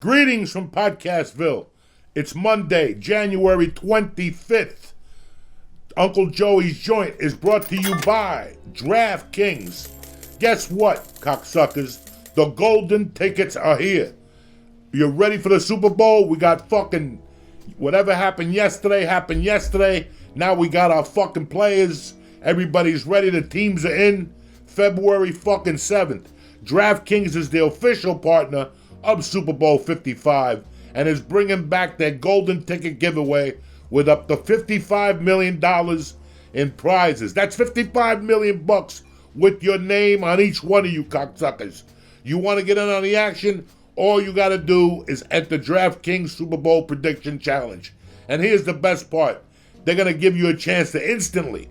Greetings from Podcastville. It's Monday, January 25th. Uncle Joey's Joint is brought to you by DraftKings. Guess what, cocksuckers? The golden tickets are here. You ready for the Super Bowl? We got fucking whatever happened yesterday. Now we got our fucking players. Everybody's ready. The teams are in. February fucking 7th. DraftKings is the official partner of Super Bowl 55 and is bringing back their golden ticket giveaway with up to $55 million in prizes. That's $55 million bucks with your name on each one of you cocksuckers. You want to get in on the action? All you got to do is enter DraftKings Super Bowl Prediction Challenge. And here's the best part. They're going to give you a chance to instantly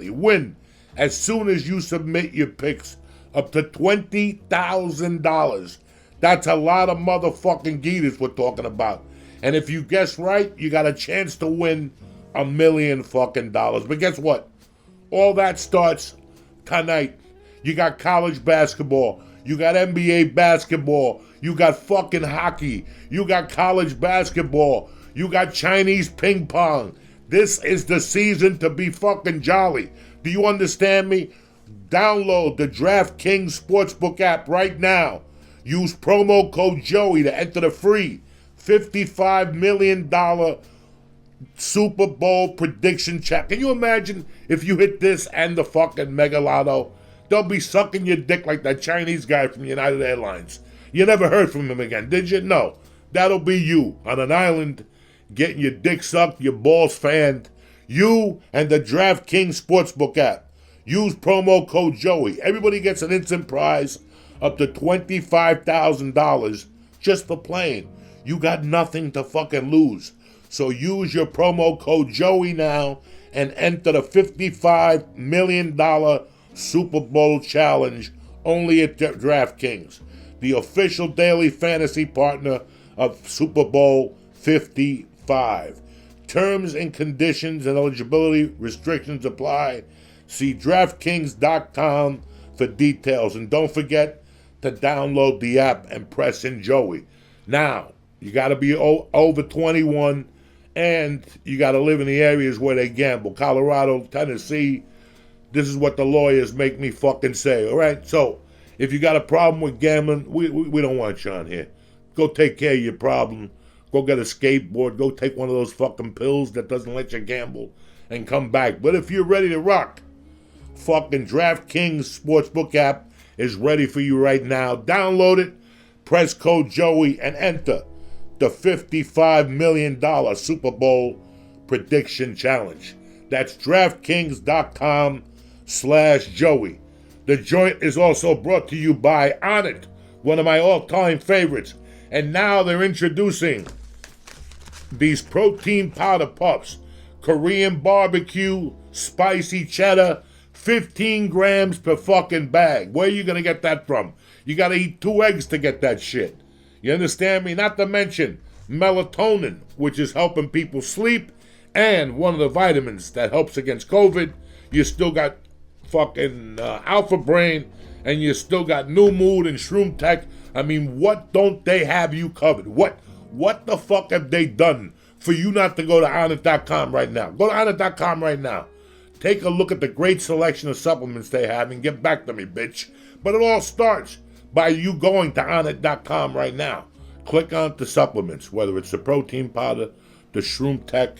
win as soon as you submit your picks up to $20,000. That's a lot of motherfucking geeters we're talking about. And if you guess right, you got a chance to win $1 million fucking dollars. But guess what? All that starts tonight. You got college basketball. You got NBA basketball. You got fucking hockey. You got college basketball. You got Chinese ping pong. This is the season to be fucking jolly. Do you understand me? Download the DraftKings Sportsbook app right now. Use promo code Joey to enter the free $55 million Super Bowl prediction check. Can you imagine if you hit this and the fucking Mega Lotto? They'll be sucking your dick like that Chinese guy from United Airlines. You never heard from him again, did you? No. That'll be you on an island getting your dick sucked, your balls fanned. You and the DraftKings Sportsbook app. Use promo code Joey. Everybody gets an instant prize up to $25,000 just for playing. You got nothing to fucking lose. So use your promo code Joey now and enter the $55 million Super Bowl challenge only at DraftKings, the official daily fantasy partner of Super Bowl 55. Terms and conditions and eligibility restrictions apply. See DraftKings.com for details. And don't forget to download the app and press in Joey. Now, you got to be over 21 and you got to live in the areas where they gamble. Colorado, Tennessee, this is what the lawyers make me fucking say, all right? So, if you got a problem with gambling, we don't want you on here. Go take care of your problem. Go get a skateboard. Go take one of those fucking pills that doesn't let you gamble and come back. But if you're ready to rock, fucking DraftKings Sportsbook app is ready for you right now. Download it, press code Joey, and enter the $55 million Super Bowl Prediction Challenge. That's DraftKings.com/Joey. The joint is also brought to you by ONNIT, one of my all-time favorites. And now they're introducing these protein powder puffs. Korean barbecue, spicy cheddar, 15 grams per fucking bag. Where are you going to get that from? You got to eat 2 eggs to get that shit. You understand me? Not to mention melatonin, which is helping people sleep, and one of the vitamins that helps against COVID. You still got fucking Alpha Brain, and you still got New Mood and Shroom Tech. I mean, what don't they have you covered? What the fuck have they done for you not to go to ONNIT.com right now? Go to ONNIT.com right now. Take a look at the great selection of supplements they have and get back to me, bitch. But it all starts by you going to ONNIT.com right now. Click on the supplements, whether it's the protein powder, the Shroom Tech,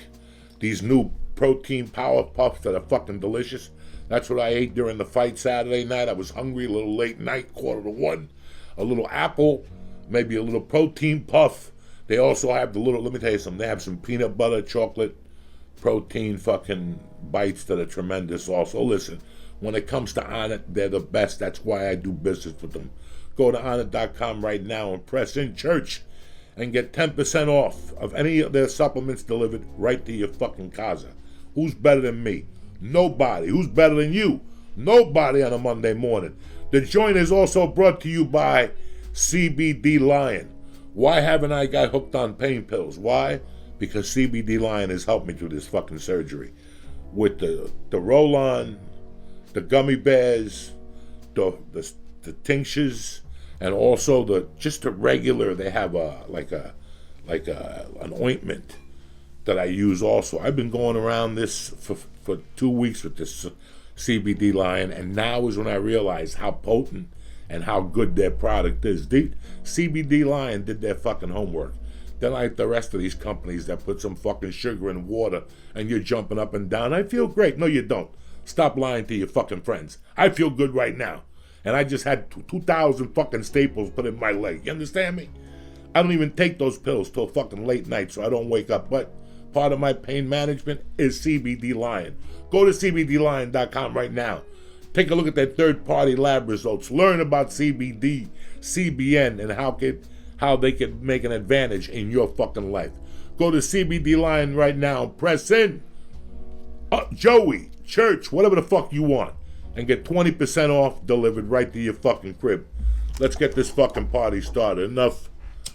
these new protein power puffs that are fucking delicious. That's what I ate during the fight Saturday night. I was hungry, a little late night, 12:45. A little apple, maybe a little protein puff. They also have the little, let me tell you something, they have some peanut butter, chocolate, protein fucking bites that are tremendous also. Listen, when it comes to ONNIT, they're the best. That's why I do business with them. Go to ONNIT.com right now and press in church and get 10% off of any of their supplements delivered right to your fucking casa. Who's better than me? Nobody. Who's better than you? Nobody on a Monday morning. The joint is also brought to you by CBD Lion. Why haven't I got hooked on pain pills? Why? Because CBD Lion has helped me through this fucking surgery. With the roll-on, the gummy bears, the tinctures, And also just the regular, they have an ointment that I use also. I've been going around this for 2 weeks with this CBD Lion, and now is when I realized how potent and how good their product is. The CBD Lion did their fucking homework. They're like the rest of these companies that put some fucking sugar in water and you're jumping up and down. I feel great. No, you don't. Stop lying to your fucking friends. I feel good right now. And I just had 2,000 fucking staples put in my leg. You understand me? I don't even take those pills till fucking late night so I don't wake up. But part of my pain management is CBD Lion. Go to CBDLion.com right now. Take a look at their third-party lab results. Learn about CBD, CBN, and how they can make an advantage in your fucking life. Go to CBD Lion right now. Press in. Joey, Church, whatever the fuck you want. And get 20% off delivered right to your fucking crib. Let's get this fucking party started. Enough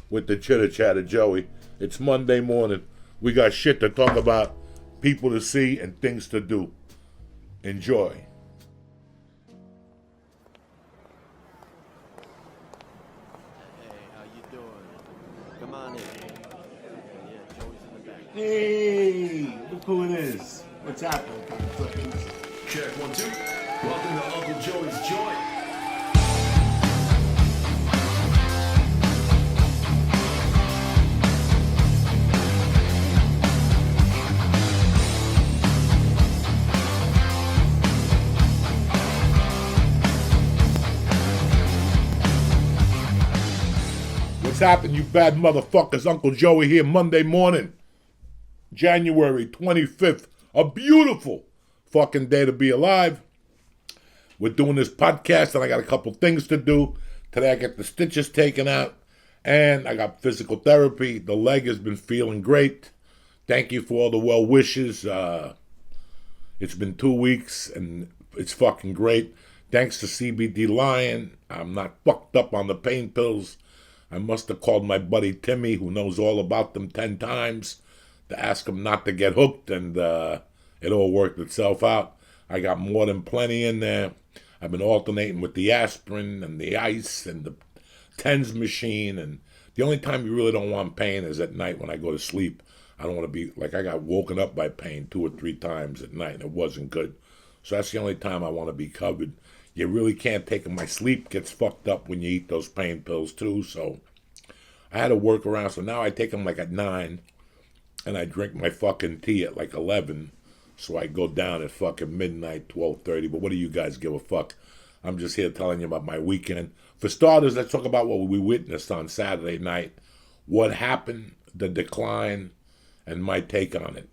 with the chitter-chatter, Joey. It's Monday morning. We got shit to talk about, people to see, and things to do. Enjoy. Hey, how you doing? Come on in. Yeah, Joey's in the back. Hey, look who it is. What's happening, cocksuckers? Check 1, 2. Welcome to Uncle Joey's Joint. What's happening, you bad motherfuckers? Uncle Joey here, Monday morning, January 25th. A beautiful fucking day to be alive. We're doing this podcast, and I got a couple things to do. Today I get the stitches taken out, and I got physical therapy. The leg has been feeling great. Thank you for all the well wishes. It's been 2 weeks, and it's fucking great. Thanks to CBD Lion, I'm not fucked up on the pain pills. I must have called my buddy Timmy, who knows all about them, 10 times to ask him not to get hooked, and it all worked itself out. I got more than plenty in there. I've been alternating with the aspirin and the ice and the TENS machine, and the only time you really don't want pain is at night when I go to sleep. I don't want to be, like, I got woken up by pain 2 or 3 times at night, and it wasn't good. So that's the only time I want to be covered. You really can't take them. My sleep gets fucked up when you eat those pain pills too, so I had to work around. So now I take them like at 9, and I drink my fucking tea at like 11, so I go down at fucking midnight, 12:30. But what do you guys give a fuck? I'm just here telling you about my weekend. For starters, let's talk about what we witnessed on Saturday night, what happened, the decline, and my take on it.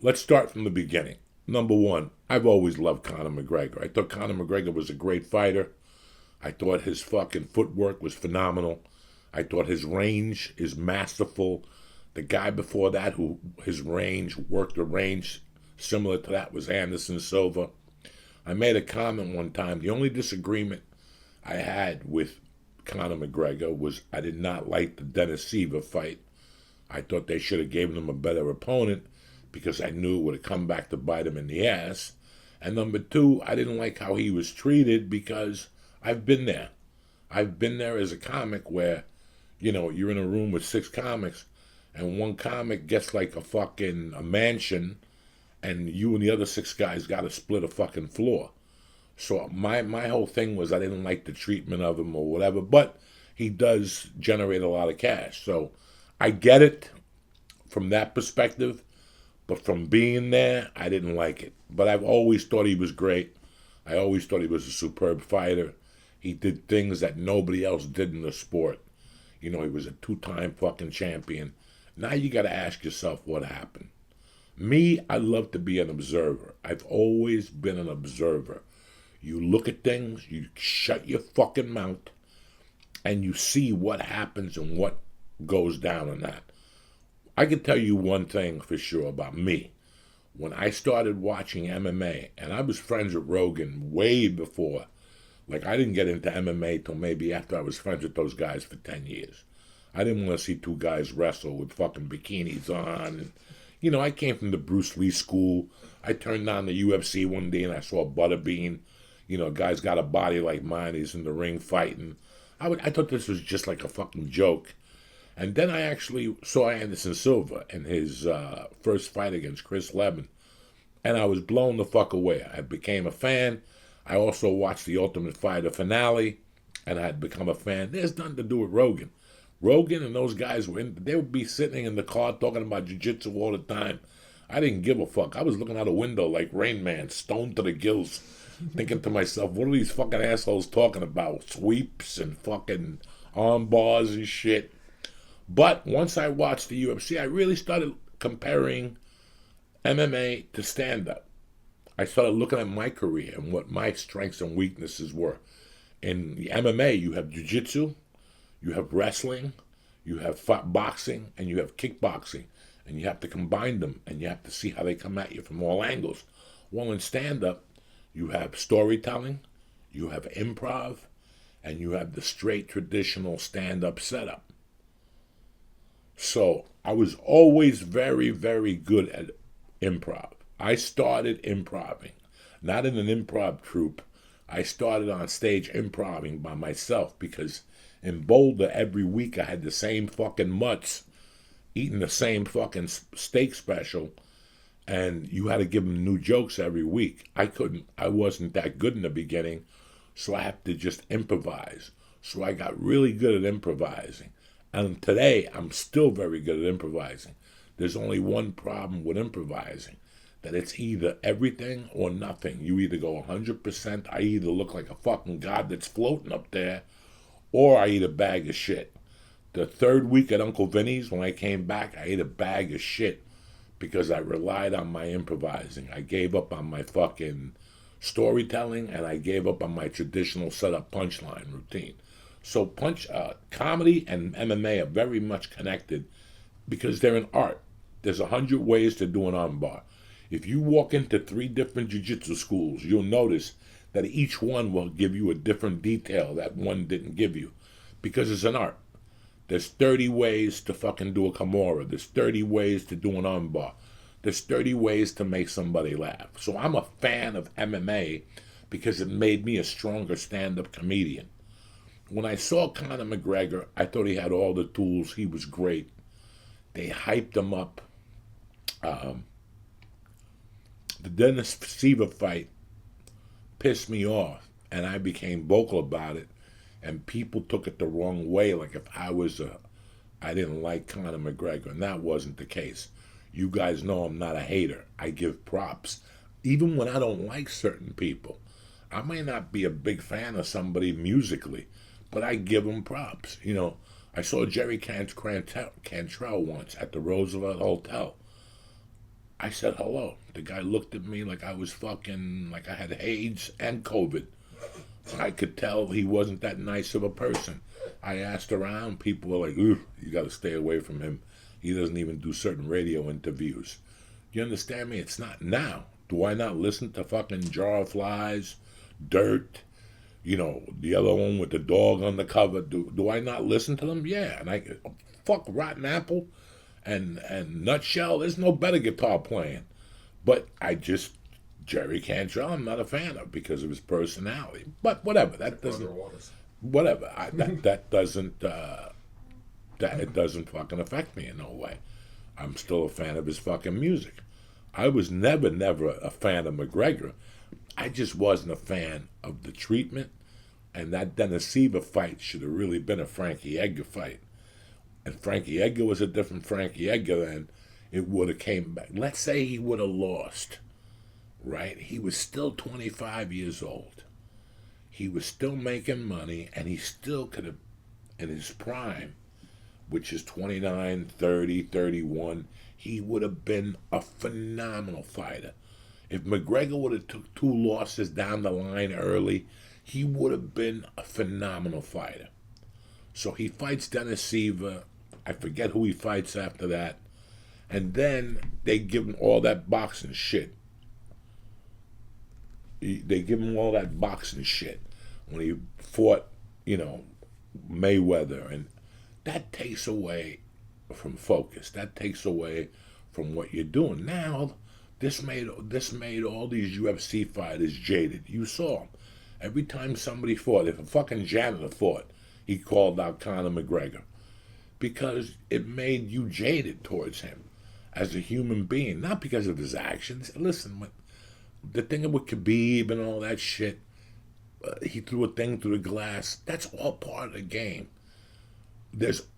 Let's start from the beginning. Number one, I've always loved Conor McGregor. I thought Conor McGregor was a great fighter. I thought his fucking footwork was phenomenal. I thought his range is masterful. The guy before that who his range, worked the range similar to that, was Anderson Silva. I made a comment one time. The only disagreement I had with Conor McGregor was I did not like the Dennis Siver fight. I thought they should have given him a better opponent because I knew it would have come back to bite him in the ass. And number two, I didn't like how he was treated because I've been there. I've been there as a comic where, you know, you're in a room with 6 comics and one comic gets like a mansion and you and the other 6 guys got to split a fucking floor. So my whole thing was I didn't like the treatment of him or whatever, but he does generate a lot of cash. So I get it from that perspective. But from being there, I didn't like it. But I've always thought he was great. I always thought he was a superb fighter. He did things that nobody else did in the sport. You know, he was a 2-time fucking champion. Now you got to ask yourself what happened. Me, I love to be an observer. I've always been an observer. You look at things, you shut your fucking mouth, and you see what happens and what goes down in that. I can tell you one thing for sure about me. When I started watching MMA, and I was friends with Rogan way before, like I didn't get into MMA till maybe after I was friends with those guys for 10 years. I didn't want to see 2 guys wrestle with fucking bikinis on. And, you know, I came from the Bruce Lee school. I turned on the UFC one day and I saw Butterbean. You know, a guy's got a body like mine. He's in the ring fighting. I thought this was just like a fucking joke. And then I actually saw Anderson Silva in his first fight against Chris Leben. And I was blown the fuck away. I became a fan. I also watched the Ultimate Fighter finale, and I had become a fan. There's nothing to do with Rogan. Rogan and those guys they would be sitting in the car talking about jiu-jitsu all the time. I didn't give a fuck. I was looking out a window like Rain Man, stoned to the gills, thinking to myself, what are these fucking assholes talking about? Sweeps and fucking arm bars and shit. But once I watched the UFC, I really started comparing MMA to stand-up. I started looking at my career and what my strengths and weaknesses were. In the MMA, you have jiu-jitsu, you have wrestling, you have boxing, and you have kickboxing. And you have to combine them, and you have to see how they come at you from all angles. Well, in stand-up, you have storytelling, you have improv, and you have the straight traditional stand-up setup. So I was always very, very good at improv. I started improving, not in an improv troupe. I started on stage improving by myself because in Boulder every week I had the same fucking mutts eating the same fucking steak special, and you had to give them new jokes every week. I wasn't that good in the beginning, so I had to just improvise. So I got really good at improvising. And today, I'm still very good at improvising. There's only one problem with improvising, that it's either everything or nothing. You either go 100%, I either look like a fucking god that's floating up there, or I eat a bag of shit. The third week at Uncle Vinny's, when I came back, I ate a bag of shit because I relied on my improvising. I gave up on my fucking storytelling, and I gave up on my traditional setup punchline routine. So comedy and MMA are very much connected because they're an art. There's 100 ways to do an armbar. If you walk into 3 different jiu-jitsu schools, you'll notice that each one will give you a different detail that one didn't give you because it's an art. There's 30 ways to fucking do a Kimura. There's 30 ways to do an armbar. There's 30 ways to make somebody laugh. So I'm a fan of MMA because it made me a stronger stand-up comedian. When I saw Conor McGregor, I thought he had all the tools. He was great. They hyped him up. The Dennis Siva fight pissed me off, and I became vocal about it. And people took it the wrong way, like if I didn't like Conor McGregor, and that wasn't the case. You guys know I'm not a hater. I give props. Even when I don't like certain people. I may not be a big fan of somebody musically, but I give them props. You know, I saw Jerry Cantrell once at the Roosevelt Hotel. I said hello. The guy looked at me like I was fucking, like I had AIDS and COVID. I could tell he wasn't that nice of a person. I asked around, people were like, "Ooh, you got to stay away from him. He doesn't even do certain radio interviews." You understand me? It's not now. Do I not listen to fucking Jar of Flies, Dirt, you know, the other one with the dog on the cover? Do I not listen to them? Yeah, and fuck Rotten Apple and Nutshell. There's no better guitar playing. But Jerry Cantrell, I'm not a fan of because of his personality. But whatever, that doesn't. Whatever, that doesn't. It doesn't fucking affect me in no way. I'm still a fan of his fucking music. I was never a fan of McGregor. I just wasn't a fan of the treatment, and that Dennis Siva fight should have really been a Frankie Edgar fight. And Frankie Edgar was a different Frankie Edgar, and it would have came back. Let's say he would have lost. Right? He was still 25 years old. He was still making money, and he still could have, in his prime, which is 29, 30, 31, he would have been a phenomenal fighter. If McGregor would have took 2 losses down the line early, he would have been a phenomenal fighter. So he fights Dennis Siva. I forget who he fights after that. And then they give him all that boxing shit. They give him all that boxing shit when he fought, you know, Mayweather, and that takes away from focus. That takes away from what you're doing. Now, this made all these UFC fighters jaded. You saw them. Every time somebody fought, if a fucking janitor fought, he called out Conor McGregor, because it made you jaded towards him as a human being, not because of his actions. Listen, the thing with Khabib and all that shit, he threw a thing through the glass. That's all part of the game.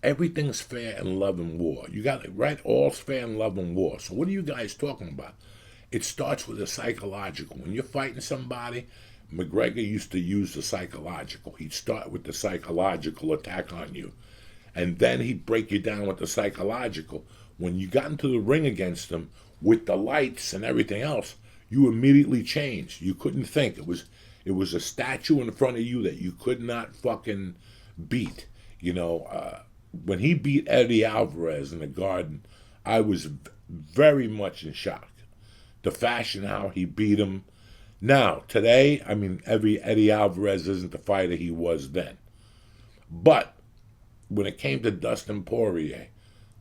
Everything's fair in love and war. You got it right. All's fair in love and war. So what are you guys talking about? It starts with the psychological. When you're fighting somebody, McGregor used to use the psychological. He'd start with the psychological attack on you, and then he'd break you down with the psychological. When you got into the ring against him with the lights and everything else, you immediately changed. You couldn't think. It was a statue in front of you that you could not fucking beat. When he beat Eddie Alvarez in the Garden, I was very much in shock. The fashion how he beat him. Now, today, Eddie Alvarez isn't the fighter he was then. But when it came to Dustin Poirier,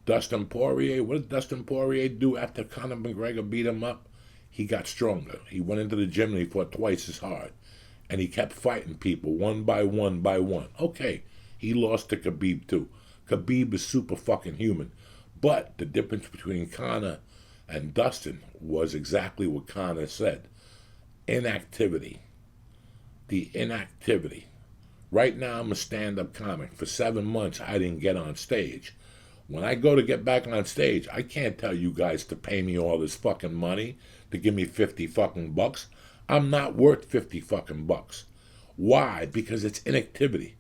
what did Dustin Poirier do after Conor McGregor beat him up? He got stronger. He went into the gym and he fought twice as hard. And he kept fighting people one by one by one. Okay, he lost to Khabib too. Khabib is super fucking human. But the difference between Conor and Dustin was exactly what Conor said. Inactivity. The inactivity. Right now I'm a stand-up comic. For 7 months I didn't get on stage. When I go to get back on stage, I can't tell you guys to pay me all this fucking money, to give me 50 fucking bucks. I'm not worth 50 fucking bucks. Why? Because it's inactivity.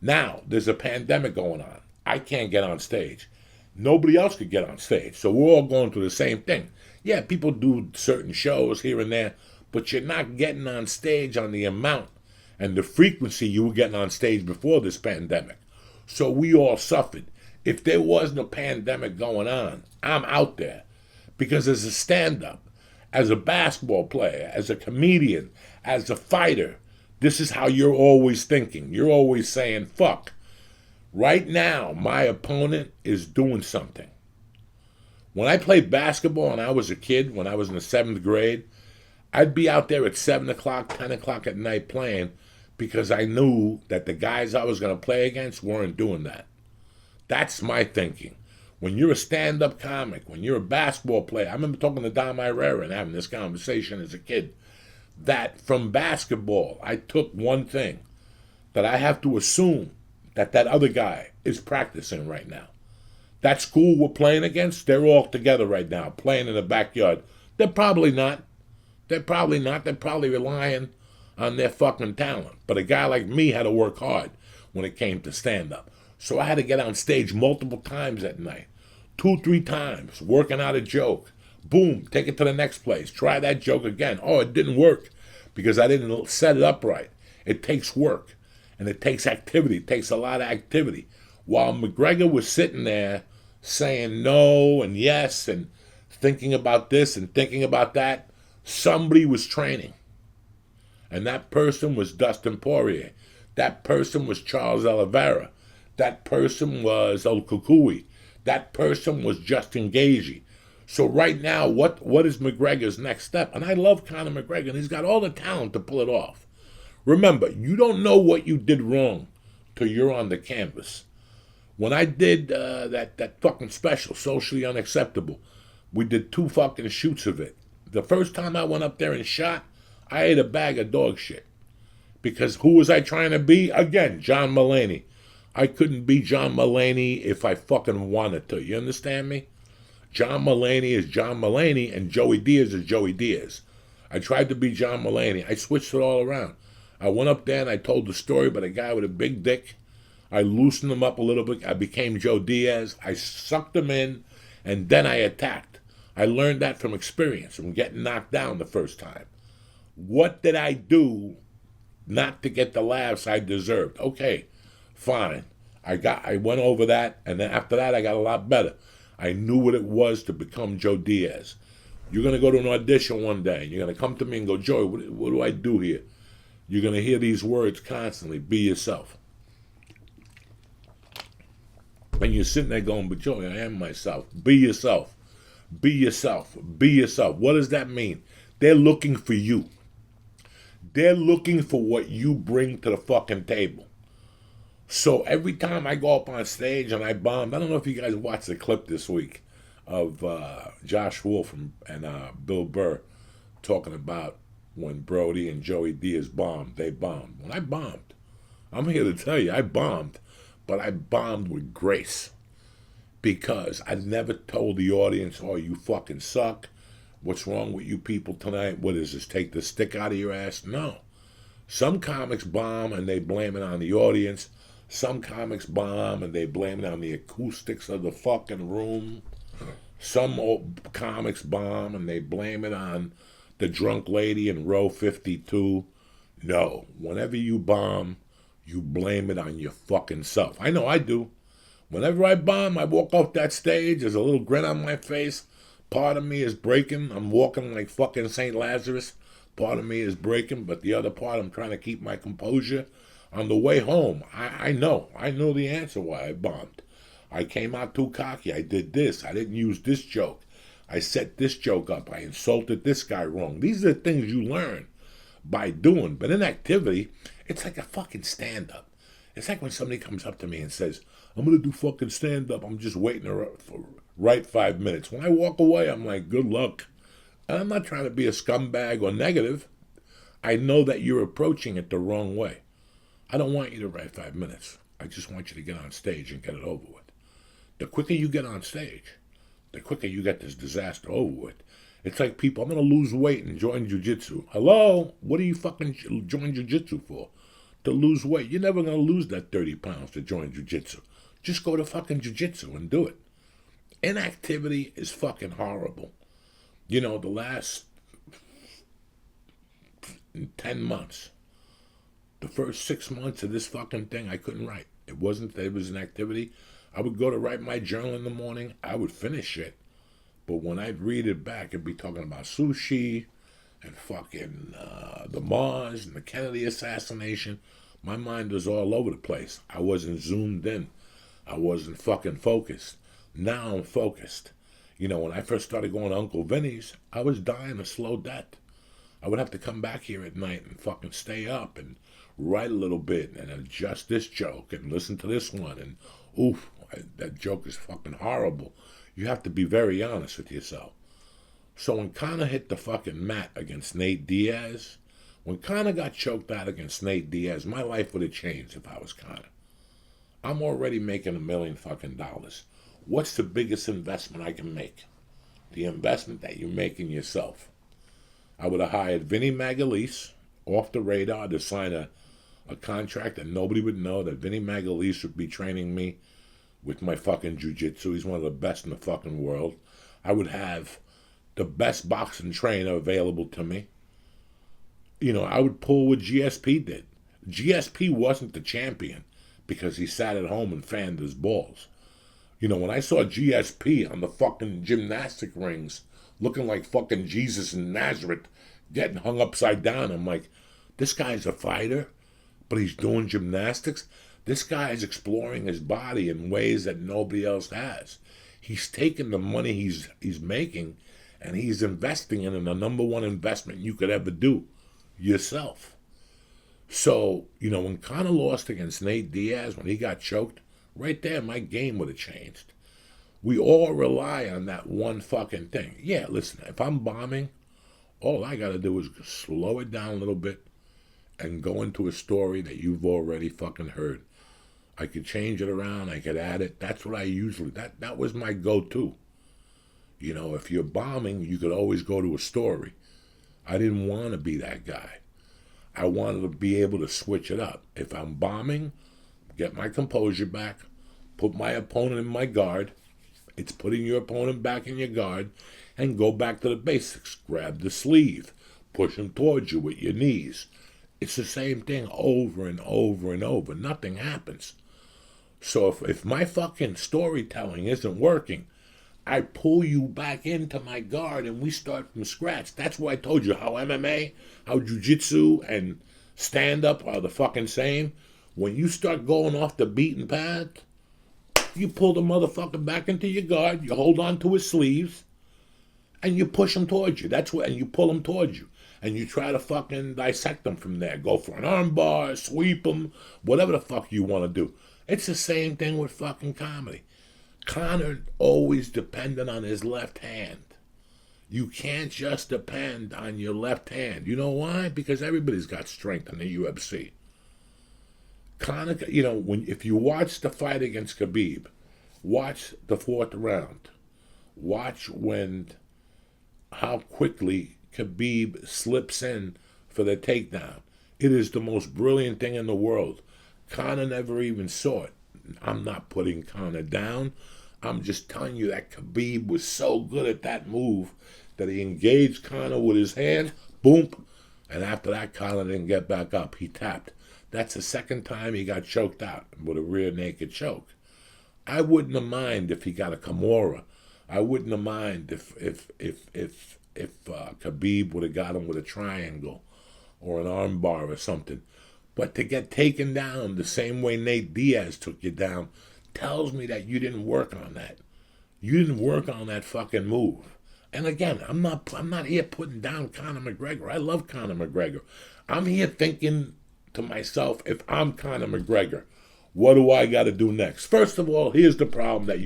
Now, there's a pandemic going on. I can't get on stage. Nobody else could get on stage. So we're all going through the same thing. Yeah, people do certain shows here and there, but you're not getting on stage on the amount and the frequency you were getting on stage before this pandemic. So we all suffered. If there wasn't a pandemic going on, I'm out there. Because as a stand-up, as a basketball player, as a comedian, as a fighter, this is how you're always thinking. You're always saying, fuck. Right now, my opponent is doing something. When I played basketball and I was a kid, when I was in the 7th grade, I'd be out there at 7 o'clock, 10 o'clock at night playing because I knew that the guys I was going to play against weren't doing that. That's my thinking. When you're a stand-up comic, when you're a basketball player, I remember talking to Dom Irera and having this conversation as a kid, that from basketball, I took one thing, that I have to assume that other guy is practicing right now. That school we're playing against, they're all together right now, playing in the backyard. They're probably not. They're probably relying on their fucking talent. But a guy like me had to work hard when it came to stand-up. So I had to get on stage multiple times at night. 2-3 times, working out a joke. Boom, take it to the next place. Try that joke again. Oh, it didn't work because I didn't set it up right. It takes work, and it takes activity. It takes a lot of activity. While McGregor was sitting there saying no and yes and thinking about this and thinking about that, somebody was training. And that person was Dustin Poirier. That person was Charles Oliveira. That person was El Kukui. That person was Justin Gaethje. So right now, what is McGregor's next step? And I love Conor McGregor, and he's got all the talent to pull it off. Remember, you don't know what you did wrong till you're on the canvas. When I did that fucking special, Socially Unacceptable, we did 2 fucking shoots of it. The first time I went up there and shot, I ate a bag of dog shit. Because who was I trying to be? Again, John Mulaney. I couldn't be John Mulaney if I fucking wanted to. You understand me? John Mulaney is John Mulaney and Joey Diaz is Joey Diaz. I tried to be John Mulaney. I switched it all around. I went up there and I told the story about a guy with a big dick. I loosened him up a little bit. I became Joe Diaz. I sucked him in and then I attacked. I learned that from experience, from getting knocked down the first time. What did I do not to get the laughs I deserved? Okay, fine. I went over that, and then after that I got a lot better. I knew what it was to become Joe Diaz. You're going to go to an audition one day, and you're going to come to me and go, Joey, what do I do here? You're going to hear these words constantly. Be yourself. And you're sitting there going, but Joey, I am myself. Be yourself. Be yourself. Be yourself. What does that mean? They're looking for you. They're looking for what you bring to the fucking table. So every time I go up on stage and I bombed, I don't know if you guys watched the clip this week of Josh Wolf and Bill Burr talking about when Brody and Joey Diaz bombed. They bombed. When I bombed, I'm here to tell you, I bombed, but I bombed with grace. Because I never told the audience, oh, you fucking suck. What's wrong with you people tonight? What is this, take the stick out of your ass? No. Some comics bomb and they blame it on the audience. Some comics bomb and they blame it on the acoustics of the fucking room. Some comics bomb and they blame it on the drunk lady in row 52. No. Whenever you bomb, you blame it on your fucking self. I know I do. Whenever I bomb, I walk off that stage, there's a little grin on my face. Part of me is breaking. I'm walking like fucking St. Lazarus. Part of me is breaking, but the other part, I'm trying to keep my composure. On the way home, I know the answer why I bombed. I came out too cocky. I did this. I didn't use this joke. I set this joke up. I insulted this guy wrong. These are the things you learn by doing. But in activity, it's like a fucking stand-up. It's like when somebody comes up to me and says, I'm going to do fucking stand-up. I'm just waiting for right 5 minutes. When I walk away, I'm like, good luck. And I'm not trying to be a scumbag or negative. I know that you're approaching it the wrong way. I don't want you to write 5 minutes. I just want you to get on stage and get it over with. The quicker you get on stage, the quicker you get this disaster over with. It's like people, I'm going to lose weight and join jiu-jitsu. Hello? What do you fucking join jiu-jitsu for? To lose weight. You're never going to lose that 30 pounds to join jiu-jitsu. Just go to fucking jiu-jitsu and do it. Inactivity is fucking horrible. You know, the last 10 months, the first 6 months of this fucking thing, I couldn't write. It wasn't that it was an activity. I would go to write my journal in the morning. I would finish it. But when I'd read it back, it'd be talking about sushi and fucking the Mars and the Kennedy assassination. My mind was all over the place. I wasn't zoomed in. I wasn't fucking focused. Now I'm focused. You know, when I first started going to Uncle Vinny's, I was dying a slow death. I would have to come back here at night and fucking stay up and write a little bit and adjust this joke and listen to this one. And, oof, that joke is fucking horrible. You have to be very honest with yourself. So when Conor hit the fucking mat against Nate Diaz, when Conor got choked out against Nate Diaz, my life would have changed if I was Conor. I'm already making $1 million fucking dollars. What's the biggest investment I can make? The investment that you make in yourself. I would have hired Vinny Magalese off the radar to sign a contract that nobody would know, that Vinny Magalese would be training me with my fucking jiu-jitsu. He's one of the best in the fucking world. I would have the best boxing trainer available to me. You know, I would pull what GSP did. GSP wasn't the champion because he sat at home and fanned his balls. You know, when I saw GSP on the fucking gymnastic rings looking like fucking Jesus in Nazareth getting hung upside down, I'm like, this guy's a fighter, but he's doing gymnastics. This guy is exploring his body in ways that nobody else has. He's taking the money he's making and he's investing in the number one investment you could ever do, yourself. So, you know, when Conor lost against Nate Diaz, when he got choked, right there, my game would have changed. We all rely on that one fucking thing. Yeah, listen, if I'm bombing, all I got to do is slow it down a little bit and go into a story that you've already fucking heard. I could change it around. I could add it. That's what I usually, that was my go-to. You know, if you're bombing, you could always go to a story. I didn't want to be that guy. I wanted to be able to switch it up. If I'm bombing, get my composure back, put my opponent in my guard. It's putting your opponent back in your guard, and go back to the basics. Grab the sleeve. Push him towards you with your knees. It's the same thing over and over and over. Nothing happens. So if my fucking storytelling isn't working, I pull you back into my guard and we start from scratch. That's why I told you how MMA, how jiu-jitsu, and stand-up are the fucking same. When you start going off the beaten path, you pull the motherfucker back into your guard, you hold on to his sleeves, and you push him towards you. That's what, and you pull him towards you. and you try to fucking dissect them from there. Go for an armbar, sweep them, whatever the fuck you want to do. It's the same thing with fucking comedy. Conor always depended on his left hand. You can't just depend on your left hand. You know why? Because everybody's got strength in the UFC. Conor, if you watch the fight against Khabib, watch the 4th round. Watch how quickly Khabib slips in for the takedown. It is the most brilliant thing in the world. Conor never even saw it. I'm not putting Conor down. I'm just telling you that Khabib was so good at that move that he engaged Conor with his hand, boom, and after that, Conor didn't get back up. He tapped. That's the second time he got choked out with a rear naked choke. I wouldn't have mind if he got a Kimura. I wouldn't have mind if Khabib would have got him with a triangle or an armbar or something. But to get taken down the same way Nate Diaz took you down tells me that you didn't work on that. You didn't work on that fucking move. And again, I'm not here putting down Conor McGregor. I love Conor McGregor. I'm here thinking to myself, if I'm Conor McGregor, what do I got to do next? First of all, here's the problem that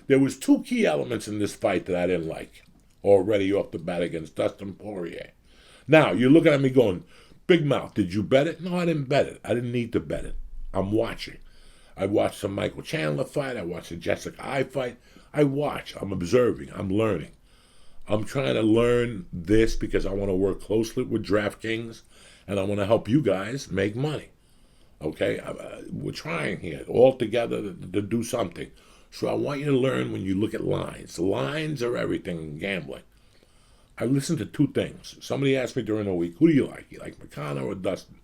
there was 2 key elements in this fight that I didn't like already off the bat against Dustin Poirier. Now, you're looking at me going, Big Mouth, did you bet it? No, I didn't bet it. I didn't need to bet it. I'm watching. I watched the Michael Chandler fight. I watched the Jessica I fight. I'm observing. I'm learning. I'm trying to learn this because I want to work closely with DraftKings and I want to help you guys make money. Okay? We're trying here all together to do something. So I want you to learn when you look at lines. Lines are everything in gambling. I listened to 2 things. Somebody asked me during the week, who do you like? You like McConnell or Dustin?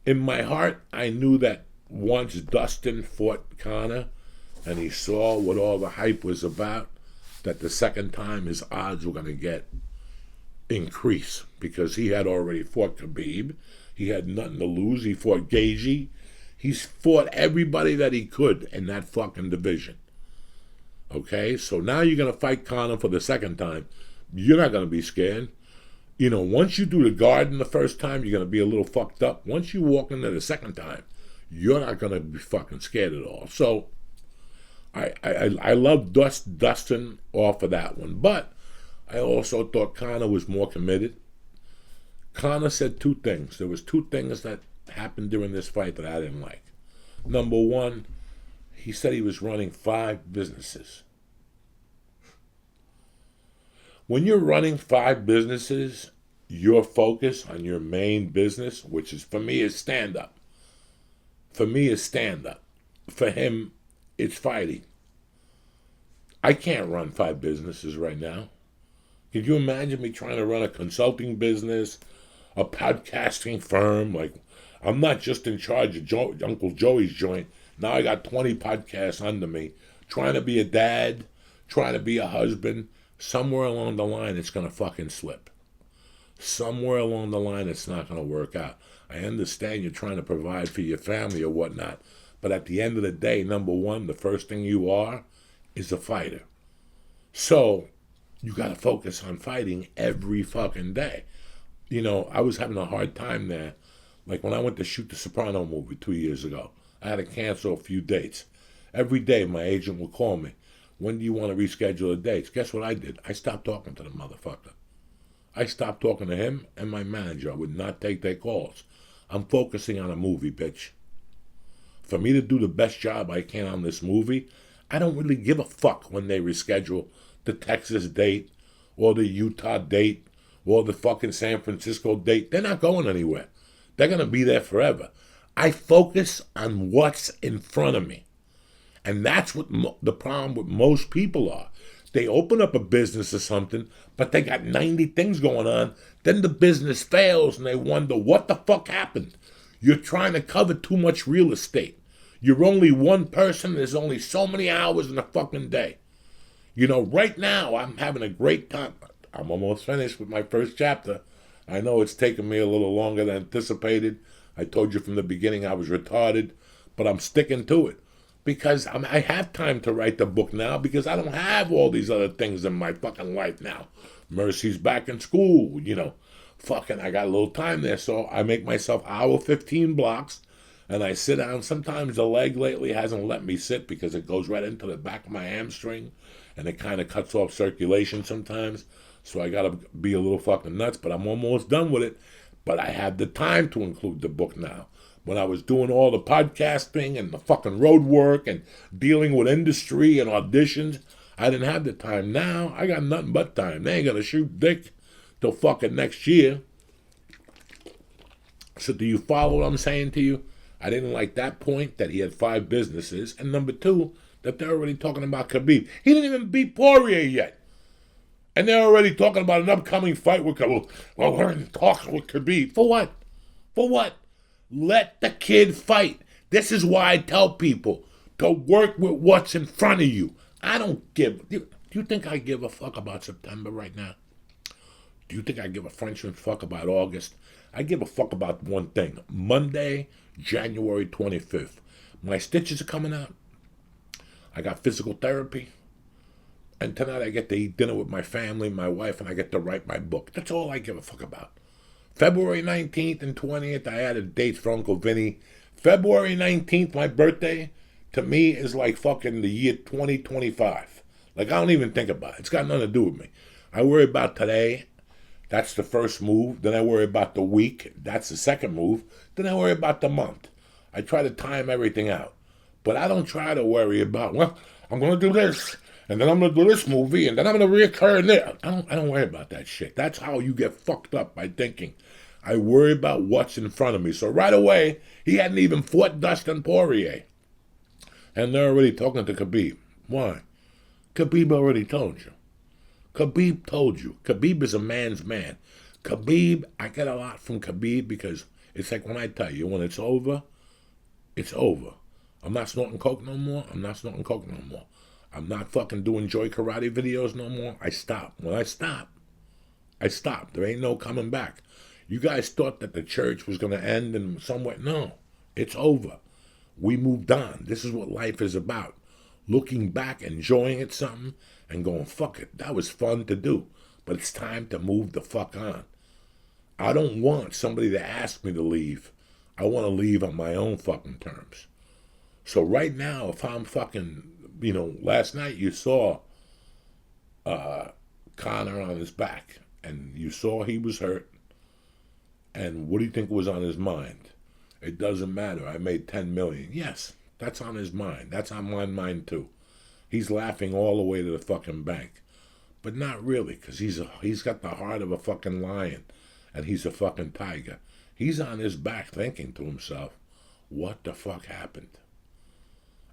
In my heart, I knew that once Dustin fought Conor and he saw what all the hype was about, that the second time his odds were going to get increase because he had already fought Khabib. He had nothing to lose. He fought Gaethje. He's fought everybody that he could in that fucking division. Okay? So now you're going to fight Conor for the second time. You're not going to be scared. Once you do the Garden the first time, you're going to be a little fucked up. Once you walk in there the second time, you're not going to be fucking scared at all. So I love Dustin off of that one. But I also thought Conor was more committed. Conor said 2 things. There was 2 things that happened during this fight that I didn't like. Number 1, he said he was running 5 businesses. When you're running 5 businesses, your focus on your main business, which is, for me, is stand-up. For him, it's fighting. I can't run 5 businesses right now. Could you imagine me trying to run a consulting business, a podcasting firm? Like, I'm not just in charge of Uncle Joey's joint. Now I got 20 podcasts under me, trying to be a dad, trying to be a husband. Somewhere along the line, it's going to fucking slip. Somewhere along the line, it's not going to work out. I understand you're trying to provide for your family or whatnot, but at the end of the day, number 1, the first thing you are is a fighter. So you got to focus on fighting every fucking day. I was having a hard time there. Like when I went to shoot the Soprano movie 2 years ago, I had to cancel a few dates. Every day my agent would call me. When do you want to reschedule the dates? Guess what I did? I stopped talking to the motherfucker. I stopped talking to him and my manager. I would not take their calls. I'm focusing on a movie, bitch. For me to do the best job I can on this movie, I don't really give a fuck when they reschedule the Texas date or the Utah date or the fucking San Francisco date. They're not going anywhere. They're going to be there forever. I focus on what's in front of me. And that's what the problem with most people are. They open up a business or something, but they got 90 things going on. Then the business fails and they wonder what the fuck happened. You're trying to cover too much real estate. You're only one person. There's only so many hours in a fucking day. Right now I'm having a great time. I'm almost finished with my first chapter. I know it's taken me a little longer than anticipated. I told you from the beginning I was retarded, but I'm sticking to it. Because I have time to write the book now because I don't have all these other things in my fucking life now. Mercy's back in school, fucking, I got a little time there. So I make myself hour 15 blocks and I sit down. Sometimes the leg lately hasn't let me sit because it goes right into the back of my hamstring and it kind of cuts off circulation sometimes. So I got to be a little fucking nuts, but I'm almost done with it. But I have the time to include the book now. When I was doing all the podcasting and the fucking road work and dealing with industry and auditions, I didn't have the time. Now I got nothing but time. They ain't gonna shoot dick till fucking next year. So do you follow what I'm saying to you? I didn't like that point that he had 5 businesses. And number 2, that they're already talking about Khabib. He didn't even beat Poirier yet. And they're already talking about an upcoming fight with Khabib. Well, we're in talks with Khabib. For what? For what? Let the kid fight. This is why I tell people to work with what's in front of you. I don't give... Do you think I give a fuck about September right now? Do you think I give a Frenchman's fuck about August? I give a fuck about one thing. Monday, January 25th. My stitches are coming out. I got physical therapy. And tonight I get to eat dinner with my family, my wife, and I get to write my book. That's all I give a fuck about. February 19th and 20th, I added dates for Uncle Vinny. February 19th, my birthday, to me is like fucking the year 2025. Like, I don't even think about it. It's got nothing to do with me. I worry about today. That's the first move. Then I worry about the week. That's the second move. Then I worry about the month. I try to time everything out. But I don't try to worry about, well, I'm going to do this. And then I'm going to do this movie. And then I'm going to reoccur in there. I don't worry about that shit. That's how you get fucked up by thinking. I worry about what's in front of me. So right away, he hadn't even fought Dustin Poirier. And they're already talking to Khabib. Why? Khabib already told you. Khabib told you. Khabib is a man's man. Khabib, I get a lot from Khabib because it's like when I tell you, when it's over, it's over. I'm not snorting coke no more. I'm not snorting coke no more. I'm not fucking doing Joy Karate videos no more. I stop. When I stop, I stop. There ain't no coming back. You guys thought that the church was going to end in some way. No, it's over. We moved on. This is what life is about. Looking back, enjoying it something, and going, fuck it. That was fun to do. But it's time to move the fuck on. I don't want somebody to ask me to leave. I want to leave on my own fucking terms. So right now, if I'm fucking, last night you saw Conor on his back, and you saw he was hurt. And what do you think was on his mind? It doesn't matter. I made $10 million. Yes, that's on his mind. That's on my mind too. He's laughing all the way to the fucking bank. But not really, because he's got the heart of a fucking lion. And he's a fucking tiger. He's on his back thinking to himself, what the fuck happened?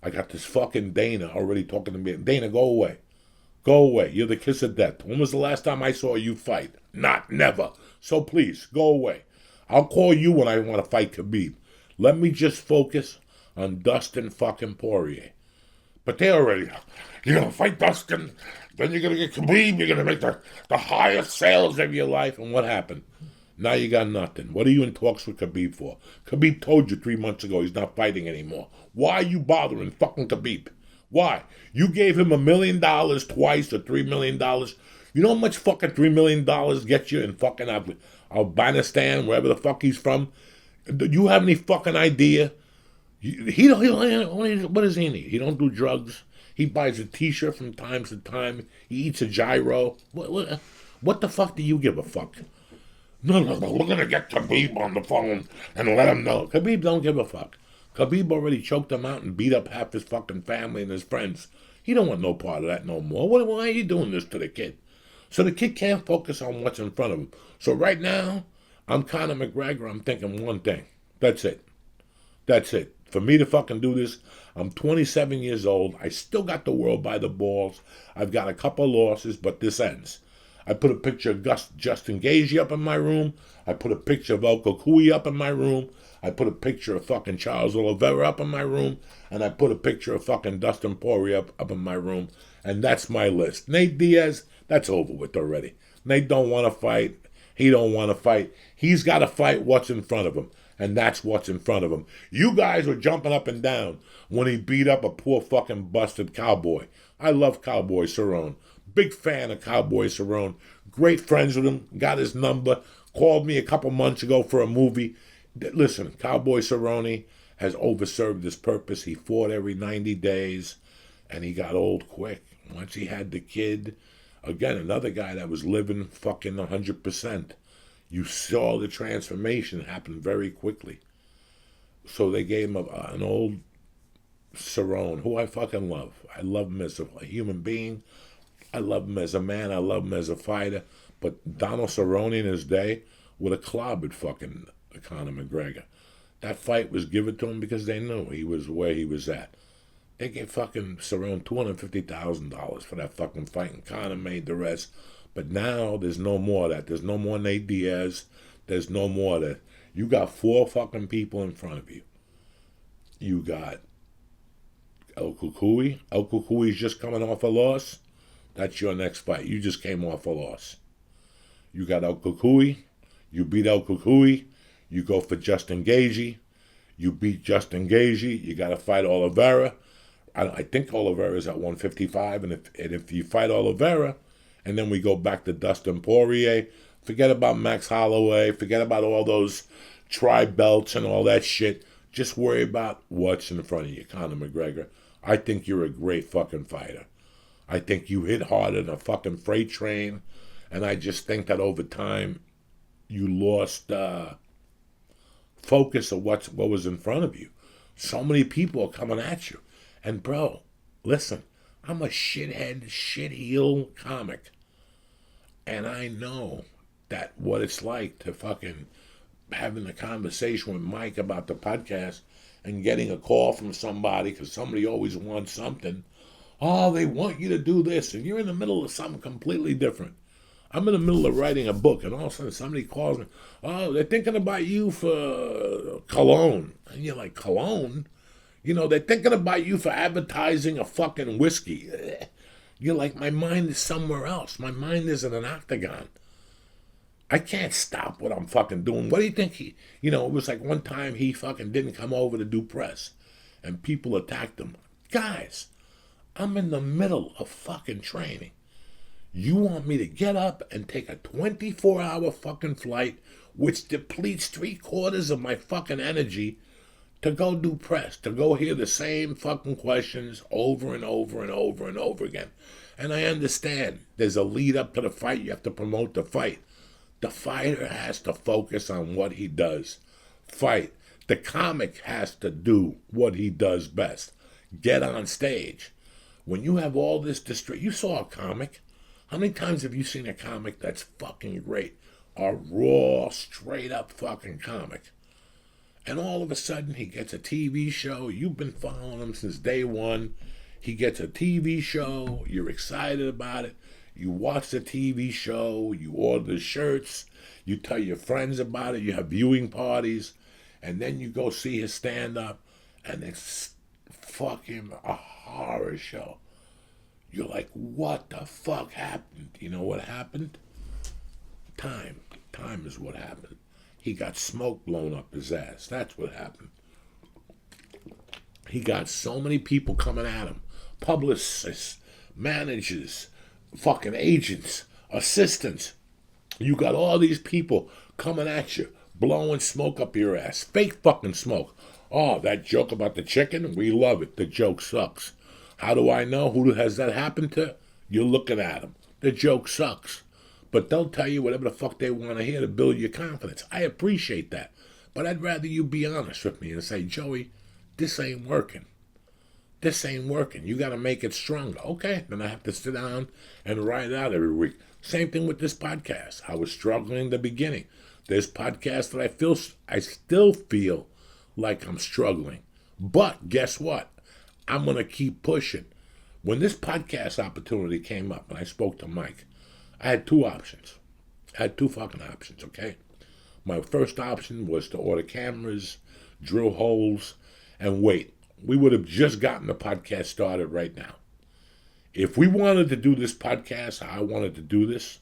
I got this fucking Dana already talking to me. Dana, go away. Go away. You're the kiss of death. When was the last time I saw you fight? Never. So please, go away. I'll call you when I want to fight Khabib. Let me just focus on Dustin fucking Poirier. But they already, you're going to fight Dustin, then you're going to get Khabib, you're going to make the highest sales of your life. And what happened? Now you got nothing. What are you in talks with Khabib for? Khabib told you 3 months ago he's not fighting anymore. Why are you bothering fucking Khabib? Why? You gave him $1 million twice or $3 million. You know how much fucking $3 million gets you in fucking Afghanistan, wherever the fuck he's from? Do you have any fucking idea? What does he need? He don't do drugs. He buys a t-shirt from time to time. He eats a gyro. What the fuck do you give a fuck? No, we're going to get Khabib on the phone and let him know. Khabib don't give a fuck. Khabib already choked him out and beat up half his fucking family and his friends. He don't want no part of that no more. Why are you doing this to the kid? So the kid can't focus on what's in front of him. So right now, I'm Conor McGregor. I'm thinking one thing. That's it. That's it. For me to fucking do this, I'm 27 years old. I still got the world by the balls. I've got a couple losses, but this ends. I put a picture of Justin Gagey up in my room. I put a picture of El Cucuy up in my room. I put a picture of fucking Charles Oliveira up in my room. And I put a picture of fucking Dustin Poirier up in my room. And that's my list. Nate Diaz, that's over with already. Nate don't want to fight. He don't want to fight. He's got to fight what's in front of him. And that's what's in front of him. You guys were jumping up and down when he beat up a poor fucking busted cowboy. I love Cowboy Cerrone. Big fan of Cowboy Cerrone. Great friends with him. Got his number. called me a couple months ago for a movie. Listen, Cowboy Cerrone has overserved his purpose. He fought every 90 days, and he got old quick. Once he had the kid, again, another guy that was living fucking 100%. You saw the transformation happen very quickly. So they gave him an old Cerrone, who I fucking love. I love him as a human being. I love him as a man. I love him as a fighter. But Donald Cerrone in his day would have clobbered fucking Conor McGregor. That fight was given to him because they knew he was where he was at. They gave fucking Cerrone $250,000 for that fucking fight, and Conor made the rest. But now there's no more of that. There's no more Nate Diaz. There's no more of that. You got 4 fucking people in front of you. You got El Cucuy. El Cucuy's just coming off a loss. That's your next fight. You just came off a loss. You got El Cucuy. You beat El Cucuy. You go for Justin Gaethje. You beat Justin Gaethje. You got to fight Oliveira. I think Oliveira's at 155. And if you fight Oliveira, and then we go back to Dustin Poirier, forget about Max Holloway. Forget about all those tri-belts and all that shit. Just worry about what's in front of you, Conor McGregor. I think you're a great fucking fighter. I think you hit harder than a fucking freight train. And I just think that over time, you lost focus of what was in front of you. So many people are coming at you. And bro, listen, I'm a shithead, shit-heel comic. And I know that what it's like to fucking having a conversation with Mike about the podcast and getting a call from somebody because somebody always wants something. Oh, they want you to do this, and you're in the middle of something completely different. I'm in the middle of writing a book, and all of a sudden somebody calls me. Oh, they're thinking about you for cologne. And you're like, cologne? You know, they're thinking about you for advertising a fucking whiskey. You're like, my mind is somewhere else. My mind is in an octagon. I can't stop what I'm fucking doing. What do you think it was like one time he fucking didn't come over to do press, and people attacked him. Guys, I'm in the middle of fucking training. You want me to get up and take a 24-hour fucking flight, which depletes 3/4 of my fucking energy, to go do press, to go hear the same fucking questions over and over and over and over again. And I understand there's a lead up to the fight. You have to promote the fight. The fighter has to focus on what he does. Fight. The comic has to do what he does best. Get on stage. When you have all this you saw a comic. How many times have you seen a comic that's fucking great? A raw, straight up fucking comic. And all of a sudden he gets a TV show. You've been following him since day one. He gets a TV show. You're excited about it. You watch the TV show. You order the shirts. You tell your friends about it. You have viewing parties. And then you go see his stand-up. And it's fucking a horror show. You're like, what the fuck happened? You know what happened? Time. Time is what happened. He got smoke blown up his ass. That's what happened. He got so many people coming at him. Publicists, managers, fucking agents, assistants. You got all these people coming at you, blowing smoke up your ass. Fake fucking smoke. Oh, that joke about the chicken? We love it. The joke sucks. How do I know? Who has that happened to? You're looking at them. The joke sucks. But they'll tell you whatever the fuck they want to hear to build your confidence. I appreciate that. But I'd rather you be honest with me and say, Joey, this ain't working. This ain't working. You got to make it stronger. Okay, then I have to sit down and write it out every week. Same thing with this podcast. I was struggling in the beginning. There's podcasts that I still feel like I'm struggling. But guess what? I'm going to keep pushing. When this podcast opportunity came up and I spoke to Mike, I had 2 options. I had 2 fucking options, okay? My first option was to order cameras, drill holes, and wait. We would have just gotten the podcast started right now. If we wanted to do this podcast, how I wanted to do this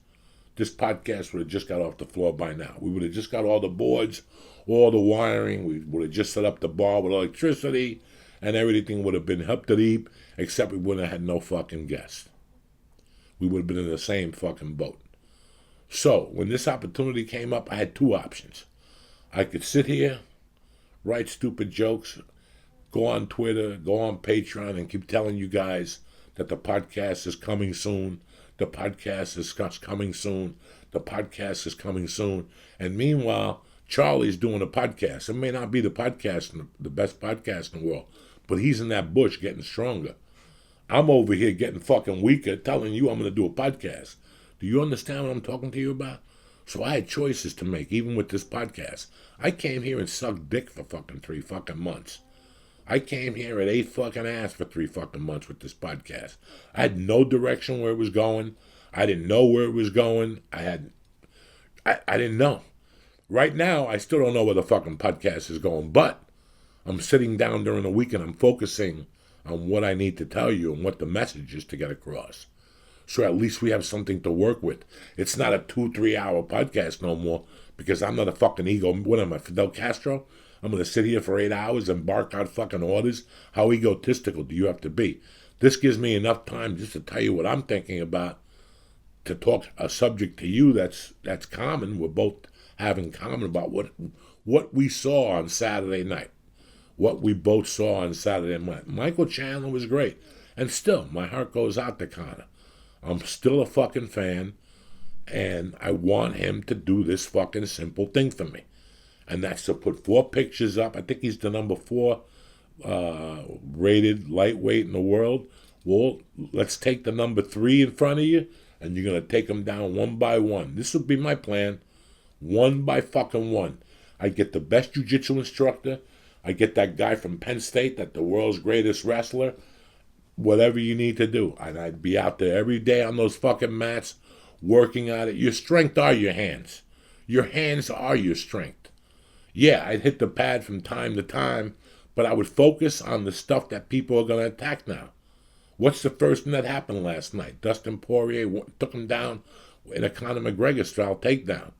podcast would have just got off the floor by now. We would have just got all the boards, all the wiring. We would have just set up the bar with electricity, and everything would have been up to deep, except we wouldn't have had no fucking guests. We would have been in the same fucking boat. So when this opportunity came up, I had two options. I could sit here, write stupid jokes, go on Twitter, go on Patreon, and keep telling you guys that the podcast is coming soon. The podcast is coming soon. The podcast is coming soon. And meanwhile, Charlie's doing a podcast. It may not be the best podcast in the world, but he's in that bush getting stronger. I'm over here getting fucking weaker, telling you I'm going to do a podcast. Do you understand what I'm talking to you about? So I had choices to make, even with this podcast. I came here and sucked dick for fucking 3 fucking months. I came here and ate fucking ass for 3 fucking months with this podcast. I had no direction where it was going. I didn't know where it was going. I didn't know. Right now, I still don't know where the fucking podcast is going, but I'm sitting down during the week and I'm focusing on what I need to tell you and what the message is to get across. So at least we have something to work with. It's not a 2-3 hour podcast no more, because I'm not a fucking ego. What am I, Fidel Castro? I'm going to sit here for 8 hours and bark out fucking orders? How egotistical do you have to be? This gives me enough time just to tell you what I'm thinking about, to talk a subject to you that's common. We're both having common about what we saw on Saturday night. What we both saw on Saturday night. Michael Chandler was great. And still, my heart goes out to Conor. I'm still a fucking fan, and I want him to do this fucking simple thing for me. And that's to put 4 pictures up. I think he's the number 4 rated lightweight in the world. Well, let's take the number 3 in front of you, and you're going to take them down one by one. This would be my plan. One by fucking one. I get the best jiu-jitsu instructor. I get that guy from Penn State, that the world's greatest wrestler. Whatever you need to do. And I'd be out there every day on those fucking mats, working at it. Your strength are your hands. Your hands are your strength. Yeah, I'd hit the pad from time to time, but I would focus on the stuff that people are going to attack now. What's the first thing that happened last night? Dustin Poirier took him down in a Conor McGregor style takedown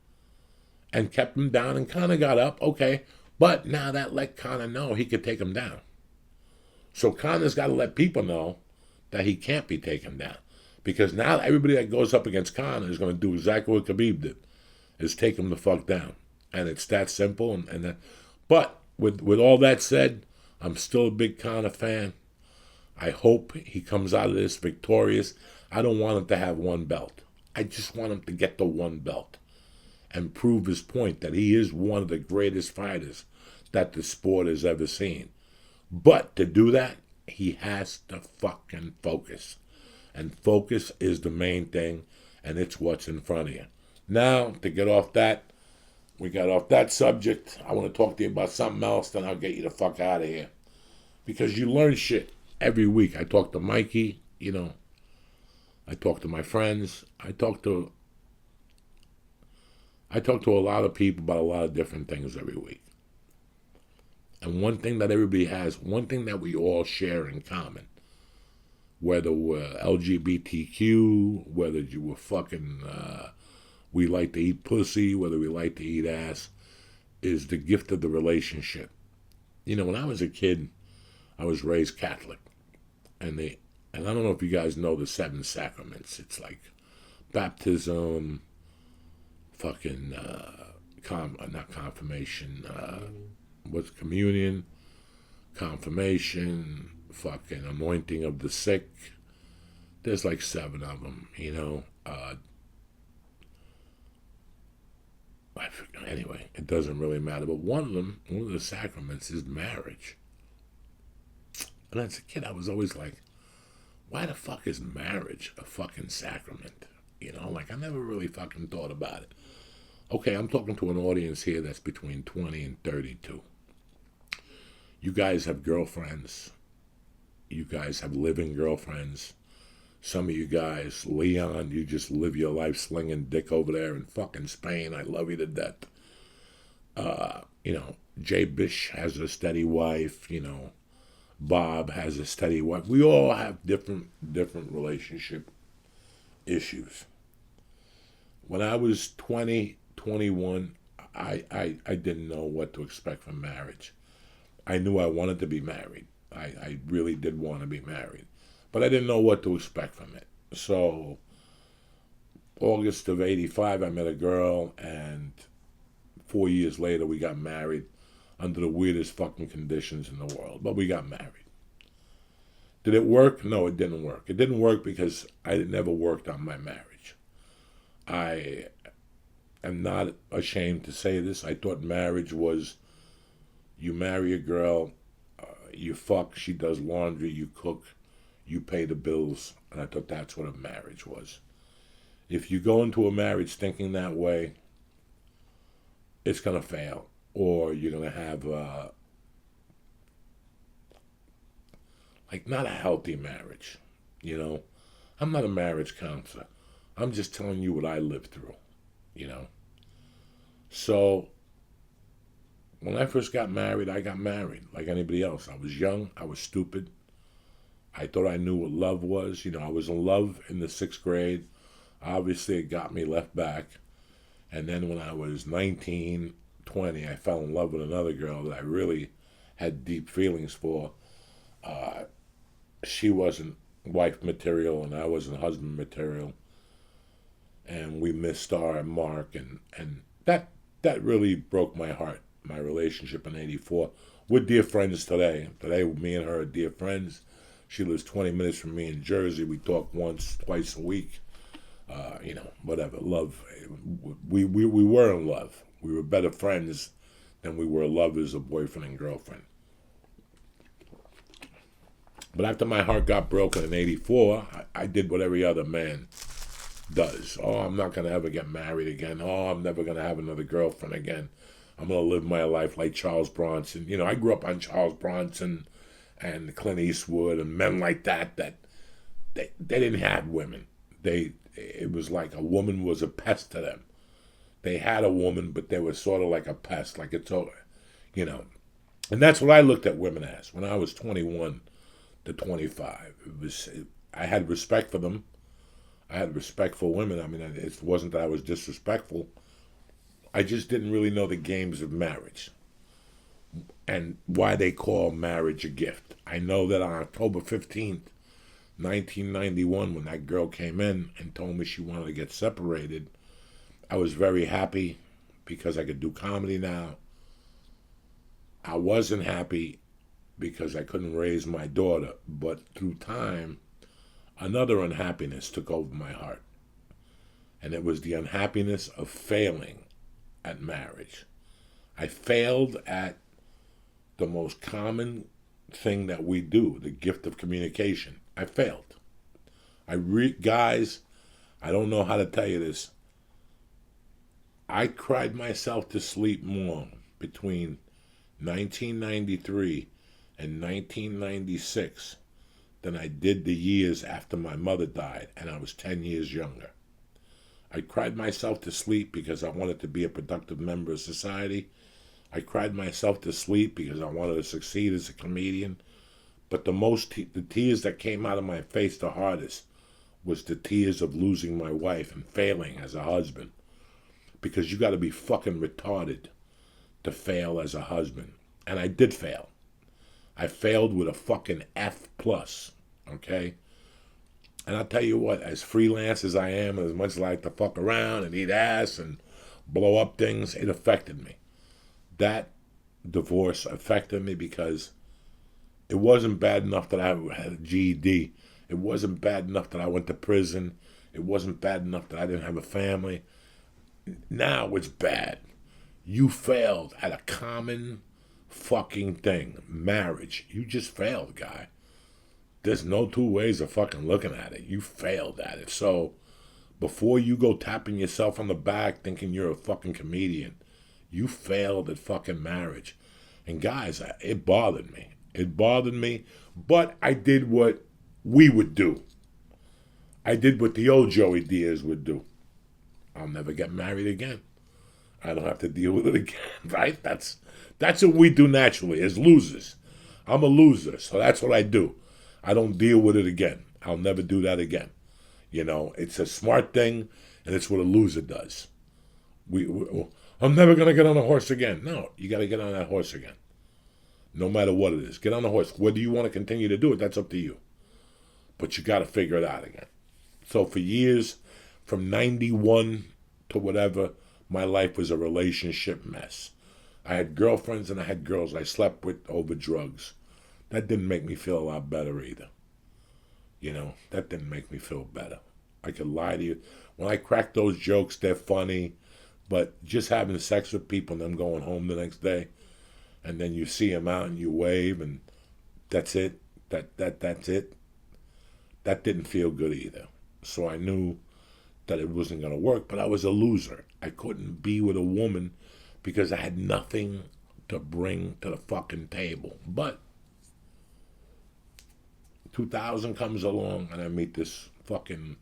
and kept him down, and Conor got up, okay, but now that let Conor know he could take him down. So Conor's got to let people know that he can't be taken down, because now everybody that goes up against Conor is going to do exactly what Khabib did, is take him the fuck down. And it's that simple. But with all that said, I'm still a big Conor fan. I hope he comes out of this victorious. I don't want him to have one belt. I just want him to get the one belt and prove his point that he is one of the greatest fighters that the sport has ever seen. But to do that, he has to fucking focus. And focus is the main thing, and it's what's in front of you. Now, to get off that, we got off that subject. I want to talk to you about something else, then I'll get you the fuck out of here. Because you learn shit every week. I talk to Mikey, I talk to my friends. I talk to a lot of people about a lot of different things every week. And one thing that everybody has, one thing that we all share in common, whether we're LGBTQ, whether you were fucking, we like to eat pussy, whether we like to eat ass, is the gift of the relationship. When I was a kid, I was raised Catholic. And I don't know if you guys know the 7 sacraments. It's like baptism, fucking, not confirmation, what's communion, confirmation, fucking anointing of the sick. There's like 7 of them, Anyway, it doesn't really matter. But one of the sacraments is marriage. And as a kid, I was always like, why the fuck is marriage a fucking sacrament? I never really fucking thought about it. Okay, I'm talking to an audience here that's between 20 and 32. You guys have girlfriends. You guys have living girlfriends. Some of you guys, Leon, you just live your life slinging dick over there in fucking Spain. I love you to death. Jay Bish has a steady wife. Bob has a steady wife. We all have different relationship issues. When I was 20, 21, I didn't know what to expect from marriage. I knew I wanted to be married. I really did want to be married. But I didn't know what to expect from it. So August of 85, I met a girl, and 4 years later, we got married under the weirdest fucking conditions in the world. But we got married. Did it work? No, it didn't work. It didn't work because I never worked on my marriage. I am not ashamed to say this. I thought marriage was you marry a girl, you fuck, she does laundry, you cook, you pay the bills. And I thought that's what a marriage was. If you go into a marriage thinking that way, it's going to fail. Or you're going to have, not a healthy marriage. You know, I'm not a marriage counselor. I'm just telling you what I lived through, you know. So, when I first got married, I got married like anybody else. I was young. I was stupid. I thought I knew what love was. You know, I was in love in the 6th grade. Obviously, it got me left back. And then when I was 19, 20, I fell in love with another girl that I really had deep feelings for. She wasn't wife material, and I wasn't husband material. And we missed our mark, and that really broke my heart, my relationship in 84. We're dear friends today. Today, me and her are dear friends. She lives 20 minutes from me in Jersey. We talk once, twice a week. You know, whatever. Love. We were in love. We were better friends than we were lovers or boyfriend and girlfriend. But after my heart got broken in 84, I did what every other man does. Oh, I'm not going to ever get married again. Oh, I'm never going to have another girlfriend again. I'm going to live my life like Charles Bronson. You know, I grew up on Charles Bronson and Clint Eastwood and men like that they didn't have women. It was like a woman was a pest to them. They had a woman, but they were sort of like a pest, like it's over, you know. And that's what I looked at women as when I was 21 to 25. I had respect for them. I had respect for women. I mean, it wasn't that I was disrespectful. I just didn't really know the games of marriage and why they call marriage a gift. I know that on October 15th, 1991, when that girl came in and told me she wanted to get separated, I was very happy because I could do comedy now. I wasn't happy because I couldn't raise my daughter, but through time, another unhappiness took over my heart. And it was the unhappiness of failing at marriage. I failed at the most common thing that we do, the gift of communication. I failed. Guys, I don't know how to tell you this. I cried myself to sleep more between 1993 and 1996 than I did the years after my mother died, and I was 10 years younger. I cried myself to sleep because I wanted to be a productive member of society. I cried myself to sleep because I wanted to succeed as a comedian. But the tears that came out of my face the hardest was the tears of losing my wife and failing as a husband. Because you got to be fucking retarded to fail as a husband. And I did fail. I failed with a fucking F+, okay? And I'll tell you what, as freelance as I am, and as much as I like to fuck around and eat ass and blow up things, it affected me. That divorce affected me because it wasn't bad enough that I had a GED. It wasn't bad enough that I went to prison. It wasn't bad enough that I didn't have a family. Now it's bad. You failed at a common fucking thing. Marriage. You just failed, guy. There's no two ways of fucking looking at it. You failed at it. So, before you go tapping yourself on the back thinking you're a fucking comedian, you failed at fucking marriage. And guys, it bothered me. It bothered me, but I did what we would do. I did what the old Joey Diaz would do. I'll never get married again. I don't have to deal with it again, right? That's what we do naturally as losers. I'm a loser, so that's what I do. I don't deal with it again. I'll never do that again. You know, it's a smart thing, and it's what a loser does. I'm never going to get on a horse again. No, you got to get on that horse again. No matter what it is. Get on the horse. Whether you want to continue to do it, that's up to you. But you got to figure it out again. So for years, from 91 to whatever, my life was a relationship mess. I had girlfriends and I had girls I slept with over drugs. That didn't make me feel a lot better either. You know, that didn't make me feel better. I could lie to you. When I crack those jokes, they're funny. But just having sex with people and them going home the next day, and then you see them out and you wave and that's it. That's it. That didn't feel good either. So I knew that it wasn't going to work, but I was a loser. I couldn't be with a woman because I had nothing to bring to the fucking table. But 2000 comes along and I meet this fucking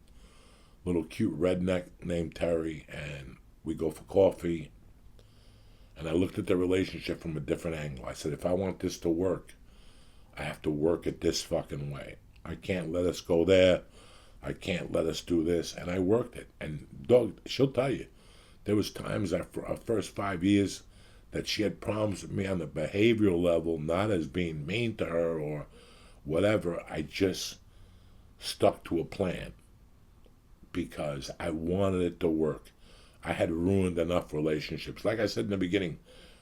little cute redneck named Terry, and we go for coffee. And I looked at the relationship from a different angle. I said, if I want this to work, I have to work it this fucking way. I can't let us go there. I can't let us do this. And I worked it. And dog, she'll tell you, there was times after our first 5 years that she had problems with me on the behavioral level, not as being mean to her or whatever. I just stuck to a plan because I wanted it to work. I had ruined enough relationships. Like I said in the beginning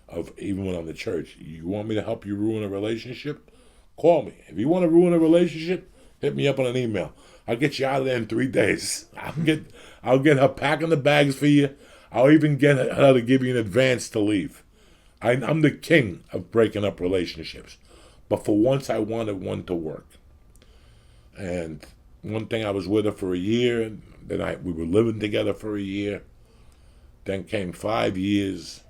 of even when I'm the church, you want me to help you ruin a relationship? Call me. If you want to ruin a relationship, hit me up on an email. I'll get you out of there in 3 days. I'll get her packing the bags for you. I'll even get her to give you an advance to leave. I'm the king of breaking up relationships. But for once, I wanted one to work. And one thing, I was with her for a year. Then we were living together for a year. Then came 5 years.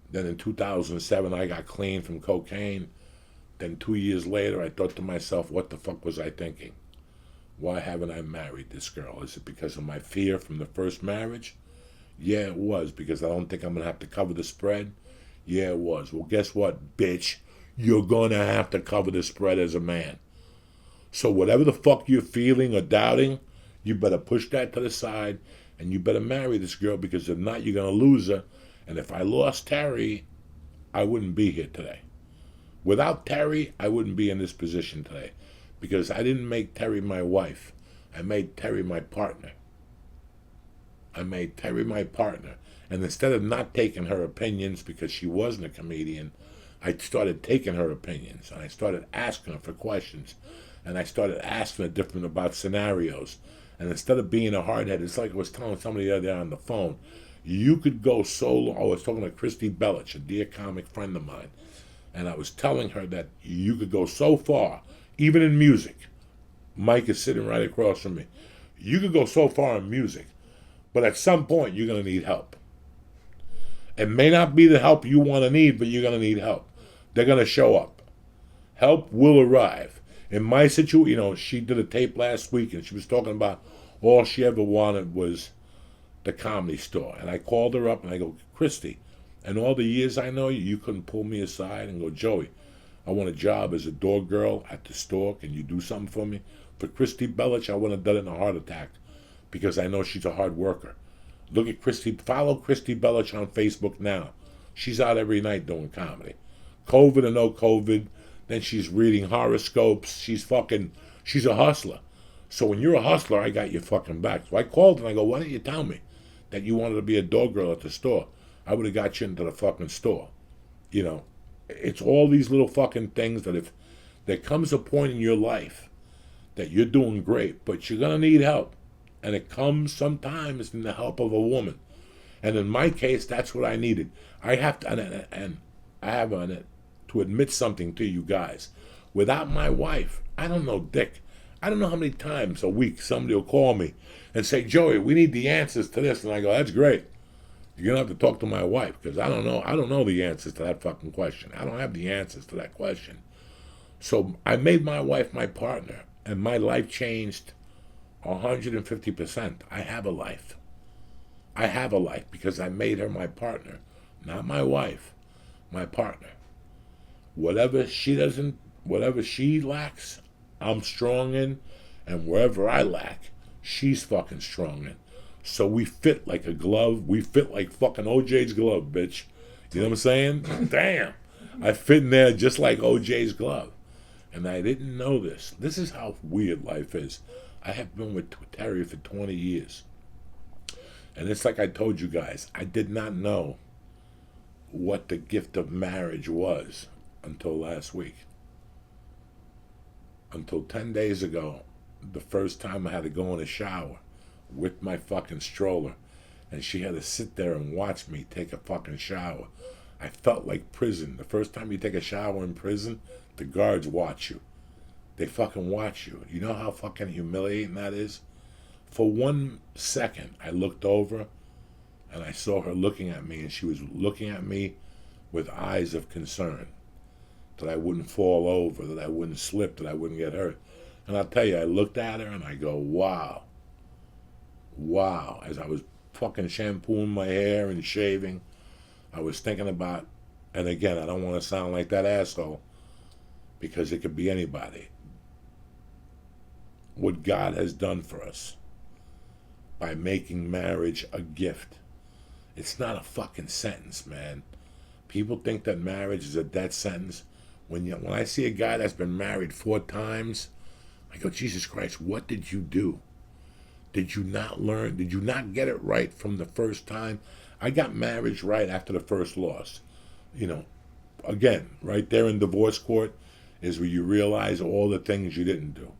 Then in 2007, I got clean from cocaine. Then 2 years later, I thought to myself, what the fuck was I thinking? Why haven't I married this girl? Is it because of my fear from the first marriage? Yeah, it was, because I don't think I'm going to have to cover the spread. Yeah, it was. Well, guess what, bitch? You're going to have to cover the spread as a man. So whatever the fuck you're feeling or doubting, you better push that to the side, and you better marry this girl, because if not, you're going to lose her. And if I lost Terry, I wouldn't be here today. Without Terry, I wouldn't be in this position today, because I didn't make Terry my wife. I made Terry my partner. And instead of not taking her opinions because she wasn't a comedian, I started taking her opinions, and I started asking her for questions, and I started asking her different about scenarios. And instead of being a hardhead, it's like I was telling somebody the other day on the phone, you could go solo. I was talking to Christy Bellich, a dear comic friend of mine, and I was telling her that you could go so far, even in music. Mike is sitting right across from me. You could go so far in music, but at some point you're going to need help. It may not be the help you want to need, but you're going to need help. They're going to show up. Help will arrive. In my situation, she did a tape last week, and she was talking about all she ever wanted was the Comedy Store. And I called her up, and I go, Christy, in all the years I know you, you couldn't pull me aside and go, Joey, I want a job as a door girl at the store. Can you do something for me? For Christy Bellich, I wouldn't have done it in a heart attack, because I know she's a hard worker. Look at Christy. Follow Christy Bellich on Facebook now. She's out every night doing comedy. COVID or no COVID, then she's reading horoscopes. She's a hustler. So when you're a hustler, I got your fucking back. So I called and I go, why didn't you tell me that you wanted to be a door girl at the store? I would have got you into the fucking store. It's all these little fucking things that if there comes a point in your life that you're doing great, but you're going to need help. And it comes sometimes in the help of a woman. And in my case, that's what I needed. I have to, and I have on it to admit something to you guys. Without my wife, I don't know dick. I don't know how many times a week somebody will call me and say, Joey, we need the answers to this. And I go, that's great. You're going to have to talk to my wife, because I don't know the answers to that fucking question. I don't have the answers to that question. So I made my wife my partner, and my life changed 150%. I have a life. Because I made her my partner, not my wife, my partner. Whatever she lacks, I'm strong in, and wherever I lack, she's fucking strong in. So we fit like a glove. We fit like fucking OJ's glove, bitch. You know what I'm saying? Damn. I fit in there just like OJ's glove. And I didn't know this. This is how weird life is. I have been with Terry for 20 years. And it's like I told you guys, I did not know what the gift of marriage was until last week. Until 10 days ago, the first time I had to go in a shower with my fucking stroller, and she had to sit there and watch me take a fucking shower. I felt like prison. The first time you take a shower in prison, the guards watch you. They fucking watch you. You know how fucking humiliating that is? For 1 second, I looked over and I saw her looking at me, and she was looking at me with eyes of concern that I wouldn't fall over, that I wouldn't slip, that I wouldn't get hurt. And I'll tell you, I looked at her and I go, wow. Wow. As I was fucking shampooing my hair and shaving, I was thinking about, and again, I don't want to sound like that asshole, because it could be anybody, what God has done for us by making marriage a gift. It's not a fucking sentence, man. People think that marriage is a death sentence. When I see a guy that's been married 4 times, I go, Jesus Christ, what did you do? Did you not learn? Did you not get it right from the first time? I got marriage right after the first loss. You know, again, right there in divorce court is where you realize all the things you didn't do.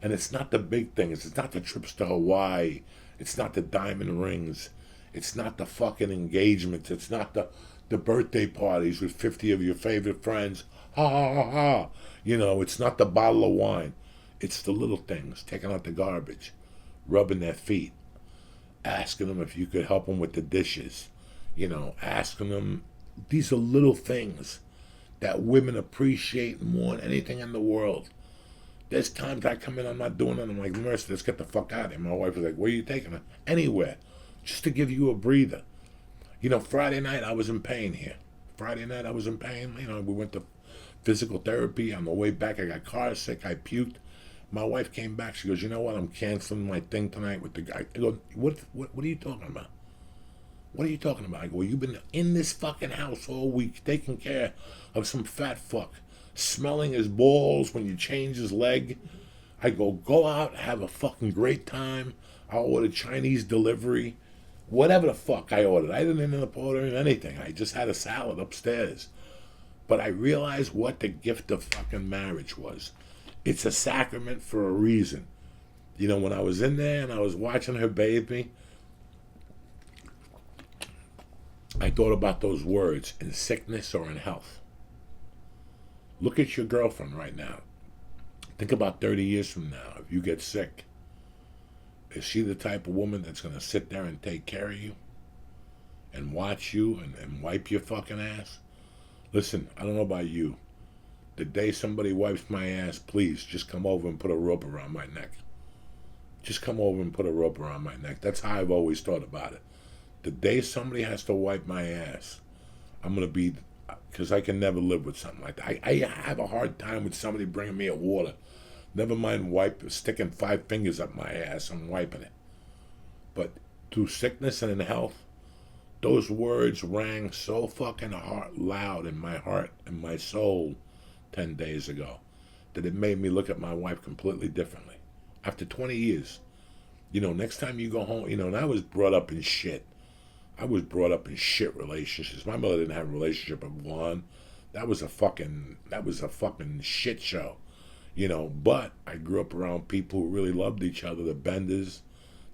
And it's not the big things. It's not the trips to Hawaii. It's not the diamond rings. It's not the fucking engagements. It's not the birthday parties with 50 of your favorite friends. Ha ha ha ha. You know, it's not the bottle of wine. It's the little things. Taking out the garbage. Rubbing their feet. Asking them if you could help them with the dishes. You know, asking them. These are little things that women appreciate more than anything in the world. There's times I come in, I'm not doing it. I'm like, Mercy, let's get the fuck out of here. My wife was like, where are you taking her? Anywhere. Just to give you a breather. You know, Friday night I was in pain here. Friday night I was in pain. You know, we went to physical therapy. On the way back, I got car sick. I puked. My wife came back. She goes, you know what? I'm canceling my thing tonight with the guy. I go, what are you talking about? What are you talking about? I go, you've been in this fucking house all week taking care of some fat fuck, smelling his balls when you change his leg. I go out, have a fucking great time. I'll order Chinese delivery. Whatever the fuck I ordered. I didn't end up ordering anything. I just had a salad upstairs. But I realized what the gift of fucking marriage was. It's a sacrament for a reason. You know, when I was in there and I was watching her bathe me, I thought about those words, in sickness or in health. Look at your girlfriend right now. Think about 30 years from now. If you get sick, is she the type of woman that's going to sit there and take care of you and watch you and wipe your fucking ass? Listen, I don't know about you. The day somebody wipes my ass, please just come over and put a rope around my neck. Just come over and put a rope around my neck. That's how I've always thought about it. The day somebody has to wipe my ass, I'm going to be, because I can never live with something like that. I have a hard time with somebody bringing me a water. Never mind sticking 5 fingers up my ass and wiping it. But through sickness and in health, those words rang so fucking loud in my heart and my soul 10 days ago that it made me look at my wife completely differently. After 20 years, you know, next time you go home, you know, and I was brought up in shit. I was brought up in shit relationships. My mother didn't have a relationship with one. That was a fucking shit show. You know, but I grew up around people who really loved each other, the Benders,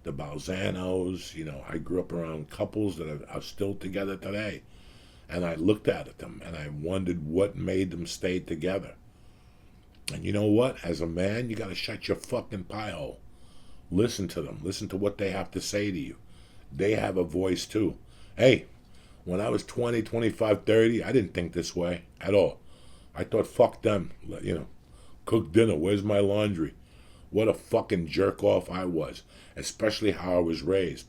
the Balzanos. You know, I grew up around couples that are still together today. And I looked at them and I wondered what made them stay together. And you know what? As a man, you got to shut your fucking pie hole. Listen to them. Listen to what they have to say to you. They have a voice too. Hey, when I was 20, 25, 30, I didn't think this way at all. I thought, fuck them. You know, cook dinner. Where's my laundry? What a fucking jerk off I was. Especially how I was raised.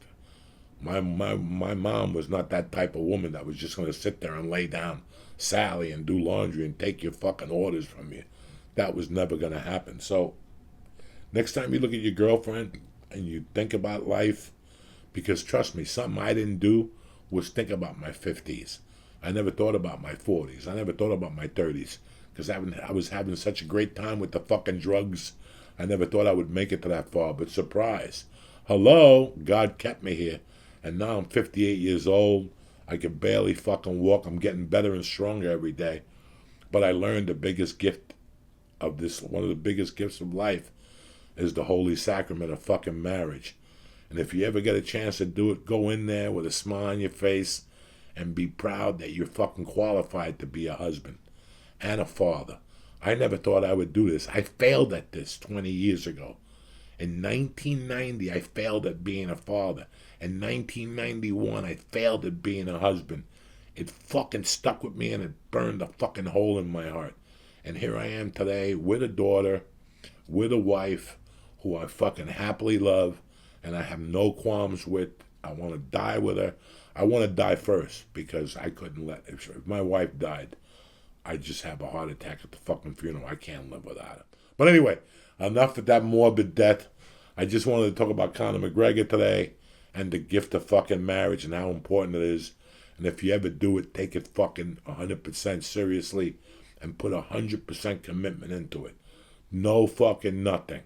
My mom was not that type of woman that was just going to sit there and lay down Sally and do laundry and take your fucking orders from you. That was never going to happen. So next time you look at your girlfriend and you think about life, because trust me, something I didn't do was think about my 50s. I never thought about my 40s. I never thought about my 30s because I was having such a great time with the fucking drugs. I never thought I would make it to that far. But surprise. Hello, God kept me here. And now I'm 58 years old. I can barely fucking walk. I'm getting better and stronger every day. But I learned the biggest gift of this, one of the biggest gifts of life, is the holy sacrament of fucking marriage. And if you ever get a chance to do it, go in there with a smile on your face and be proud that you're fucking qualified to be a husband and a father. I never thought I would do this. I failed at this 20 years ago. In 1990, I failed at being a father. In 1991, I failed at being a husband. It fucking stuck with me and it burned a fucking hole in my heart. And here I am today with a daughter, with a wife who I fucking happily love and I have no qualms with. I want to die with her. I want to die first because I couldn't let, if my wife died, I'd just have a heart attack at the fucking funeral. I can't live without her. But anyway, enough of that morbid death. I just wanted to talk about Conor McGregor today and the gift of fucking marriage and how important it is. And if you ever do it, take it fucking 100% seriously and put 100% commitment into it. No fucking nothing.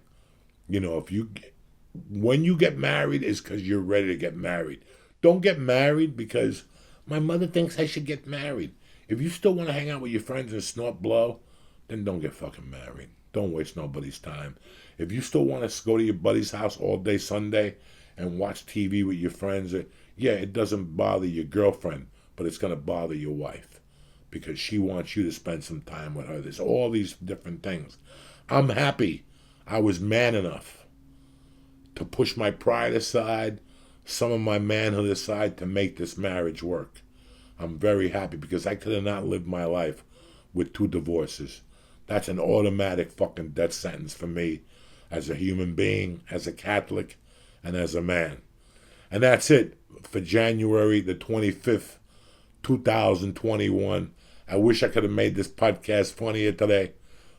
You know, when you get married is because you're ready to get married. Don't get married because my mother thinks I should get married. If you still want to hang out with your friends and snort blow, then don't get fucking married. Don't waste nobody's time. If you still want to go to your buddy's house all day Sunday and watch TV with your friends, yeah, it doesn't bother your girlfriend, but it's going to bother your wife because she wants you to spend some time with her. There's all these different things. I'm happy I was man enough to push my pride aside, some of my manhood aside to make this marriage work. I'm very happy because I could have not lived my life with 2 divorces. That's an automatic fucking death sentence for me as a human being, as a Catholic, and as a man. And that's it for January the 25th, 2021. I wish I could have made this podcast funnier today,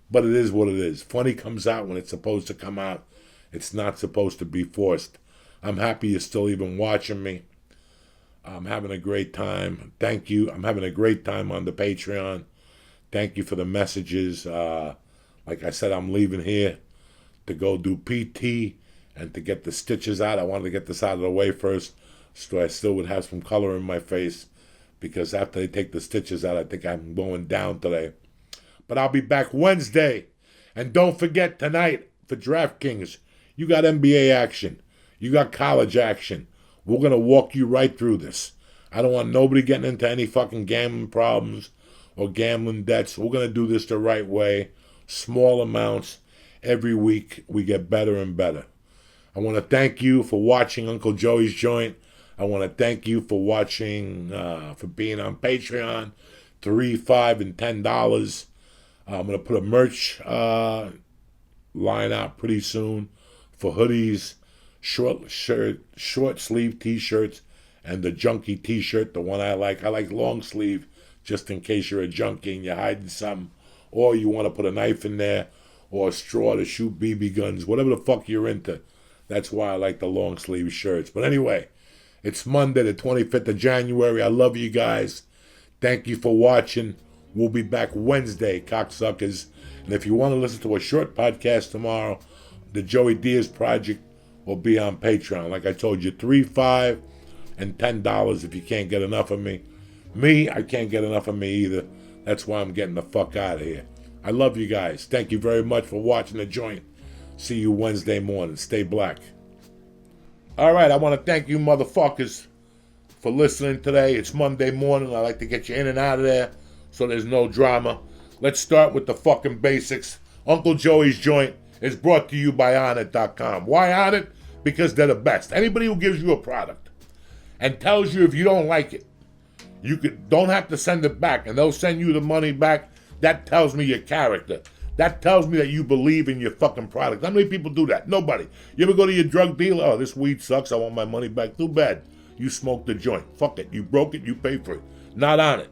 but it is what it is. Funny comes out when it's supposed to come out. It's not supposed to be forced. I'm happy you're still even watching me. I'm having a great time. Thank you. I'm having a great time on the Patreon. Thank you for the messages. Like I said, I'm leaving here to go do PT and to get the stitches out. I wanted to get this out of the way first so I still would have some color in my face because after they take the stitches out, I think I'm going down today. But I'll be back Wednesday. And don't forget tonight for DraftKings, you got NBA action. You got college action. We're going to walk you right through this. I don't want nobody getting into any fucking gambling problems or gambling debts. We're going to do this the right way. Small amounts. Every week we get better and better. I want to thank you for watching Uncle Joey's Joint. I want to thank you for watching, for being on Patreon. $3, $5, and $10. I'm going to put a merch line out pretty soon for hoodies, short sleeve t-shirts, and the junkie t-shirt, the one I like. I like long sleeve, just in case you're a junkie and you're hiding something, or you want to put a knife in there, or a straw to shoot BB guns, whatever the fuck you're into. That's why I like the long sleeve shirts. But anyway, it's Monday, the 25th of January. I love you guys. Thank you for watching. We'll be back Wednesday, cocksuckers. And if you want to listen to a short podcast tomorrow, the Joey Diaz Project will be on Patreon. Like I told you, $3, $5, and $10 if you can't get enough of me. Me, I can't get enough of me either. That's why I'm getting the fuck out of here. I love you guys. Thank you very much for watching The Joint. See you Wednesday morning. Stay black. All right, I want to thank you motherfuckers for listening today. It's Monday morning. I like to get you in and out of there so there's no drama. Let's start with the fucking basics. Uncle Joey's Joint is brought to you by ONNIT.com. Why ONNIT? Because they're the best. Anybody who gives you a product and tells you if you don't like it, you don't have to send it back and they'll send you the money back. That tells me your character. That tells me that you believe in your fucking product. How many people do that? Nobody. You ever go to your drug dealer? Oh, this weed sucks. I want my money back. Too bad. You smoked the joint. Fuck it. You broke it. You pay for it. Not on it.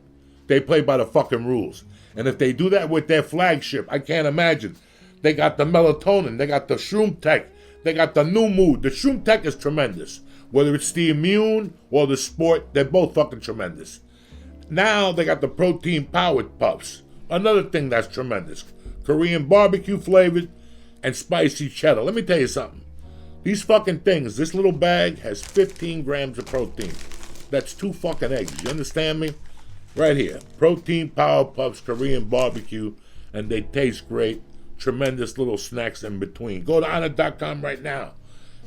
They play by the fucking rules. And if they do that with their flagship, I can't imagine. They got the melatonin. They got the Shroom Tech. They got the new mood. The Shroom Tech is tremendous. Whether it's the Immune or the Sport, they're both fucking tremendous. Now they got the Protein Powered Puffs. Another thing that's tremendous. Korean barbecue flavored and spicy cheddar. Let me tell you something. These fucking things, this little bag has 15 grams of protein. That's 2 fucking eggs. You understand me? Right here. Protein Power Puffs, Korean barbecue, and they taste great. Tremendous little snacks in between. Go to ONNIT.com right now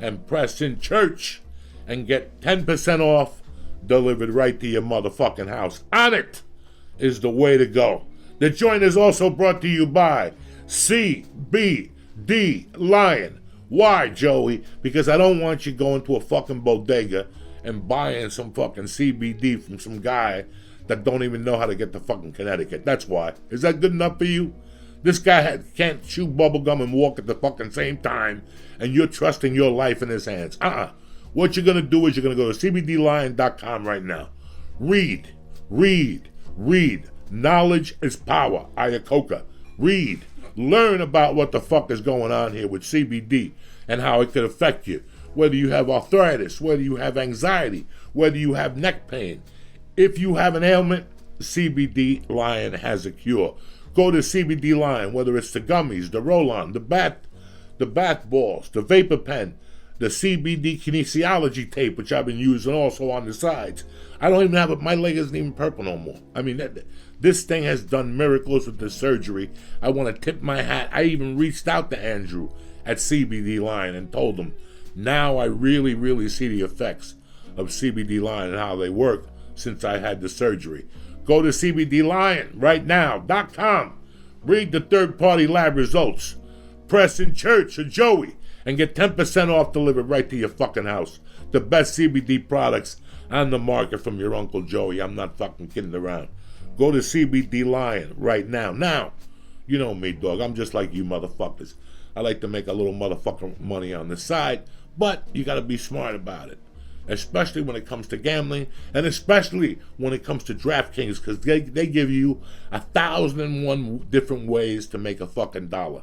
and press in church and get 10% off delivered right to your motherfucking house. ONNIT is the way to go. The joint is also brought to you by CBD Lion. Why, Joey? Because I don't want you going to a fucking bodega and buying some fucking CBD from some guy that don't even know how to get to fucking Connecticut. That's why. Is that good enough for you? This guy can't chew bubblegum and walk at the fucking same time, and you're trusting your life in his hands. What you're going to do is you're going to go to CBDLion.com right now. Read. Knowledge is power. Ayakoka. Read. Learn about what the fuck is going on here with CBD and how it could affect you. Whether you have arthritis, whether you have anxiety, whether you have neck pain. If you have an ailment, CBD Lion has a cure. Go to CBD Lion, whether it's the gummies, the roll-on, the bath balls, the vapor pen, the CBD kinesiology tape, which I've been using also on the sides. I don't even have it. My leg isn't even purple no more. I mean, this thing has done miracles with the surgery. I want to tip my hat. I even reached out to Andrew at CBD Lion and told him, now I really, really see the effects of CBD Lion and how they work since I had the surgery. Go to CBDLion.com. Read the third-party lab results. Press in church or Joey and get 10% off delivered right to your fucking house. The best CBD products on the market from your Uncle Joey. I'm not fucking kidding around. Go to CBD Lion right now. Now, you know me, dog. I'm just like you motherfuckers. I like to make a little motherfucking money on the side, but you got to be smart about it. Especially when it comes to gambling, and especially when it comes to DraftKings, because they give you 1,001 different ways to make a fucking dollar.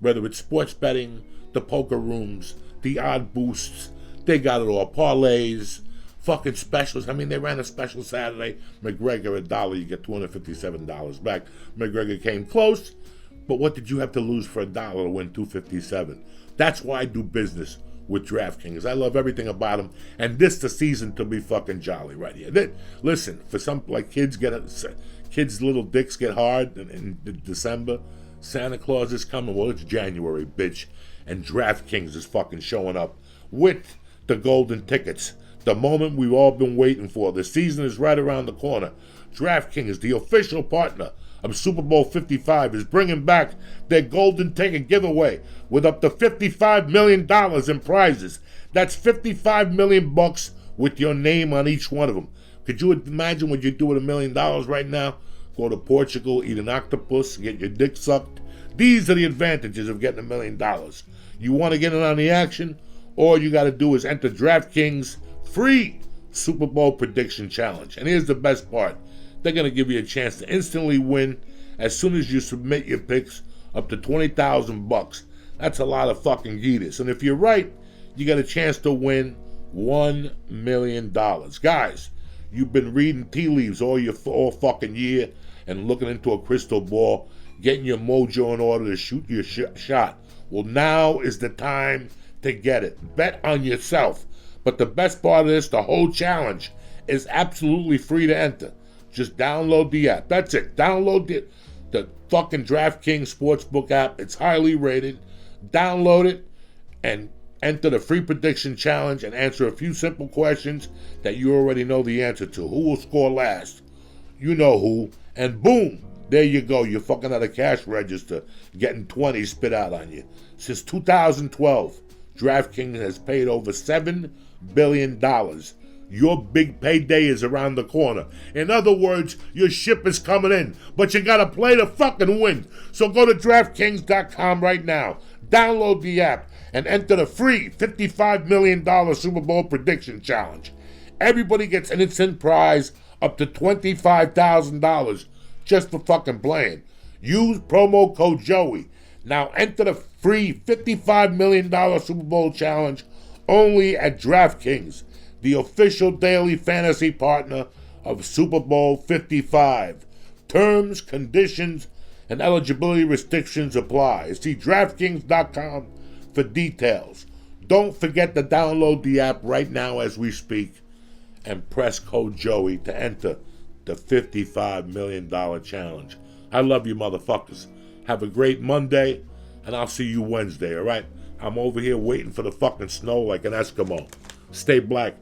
Whether it's sports betting, the poker rooms, the odd boosts, they got it all. Parlays, fucking specials. I mean, they ran a special Saturday. McGregor $1, you get $257 back. McGregor came close, but what did you have to lose for $1 to win $257? That's why I do business with DraftKings. I love everything about them, and this the season to be fucking jolly right here. Listen, for some, like kids little dicks get hard in December. Santa Claus is coming. Well, it's January, bitch, and DraftKings is fucking showing up with the golden tickets. The moment we've all been waiting for. The season is right around the corner. DraftKings, the official partner of Super Bowl 55, is bringing back their golden ticket giveaway with up to $55 million in prizes. That's $55 million bucks with your name on each one of them. Could you imagine what you do with $1 million right now? Go to Portugal, eat an octopus, get your dick sucked. These are the advantages of getting $1 million. You want to get in on the action? All you got to do is enter DraftKings free Super Bowl prediction challenge. And here's the best part. They're going to give you a chance to instantly win as soon as you submit your picks, up to 20,000 bucks. That's a lot of fucking geeters. And if you're right, you got a chance to win $1 million. Guys, you've been reading tea leaves all fucking year and looking into a crystal ball, getting your mojo in order to shoot your shot. Well, now is the time to get it. Bet on yourself. But the best part of this, the whole challenge is absolutely free to enter. Just download the app. That's it. Download the fucking DraftKings Sportsbook app. It's highly rated. Download it and enter the free prediction challenge and answer a few simple questions that you already know the answer to. Who will score last? You know who. And boom, there you go. You're fucking at a cash register getting 20 spit out on you. Since 2012, DraftKings has paid over $7 billion. Your big payday is around the corner. In other words, your ship is coming in, but you gotta play to fucking win. So go to DraftKings.com right now, download the app, and enter the free $55 million Super Bowl prediction challenge. Everybody gets an instant prize up to $25,000 just for fucking playing. Use promo code Joey. Now enter the free $55 million Super Bowl challenge only at DraftKings, the official daily fantasy partner of Super Bowl 55. Terms, conditions, and eligibility restrictions apply. See DraftKings.com for details. Don't forget to download the app right now as we speak and press code Joey to enter the $55 million challenge. I love you motherfuckers. Have a great Monday, and I'll see you Wednesday, all right? I'm over here waiting for the fucking snow like an Eskimo. Stay black.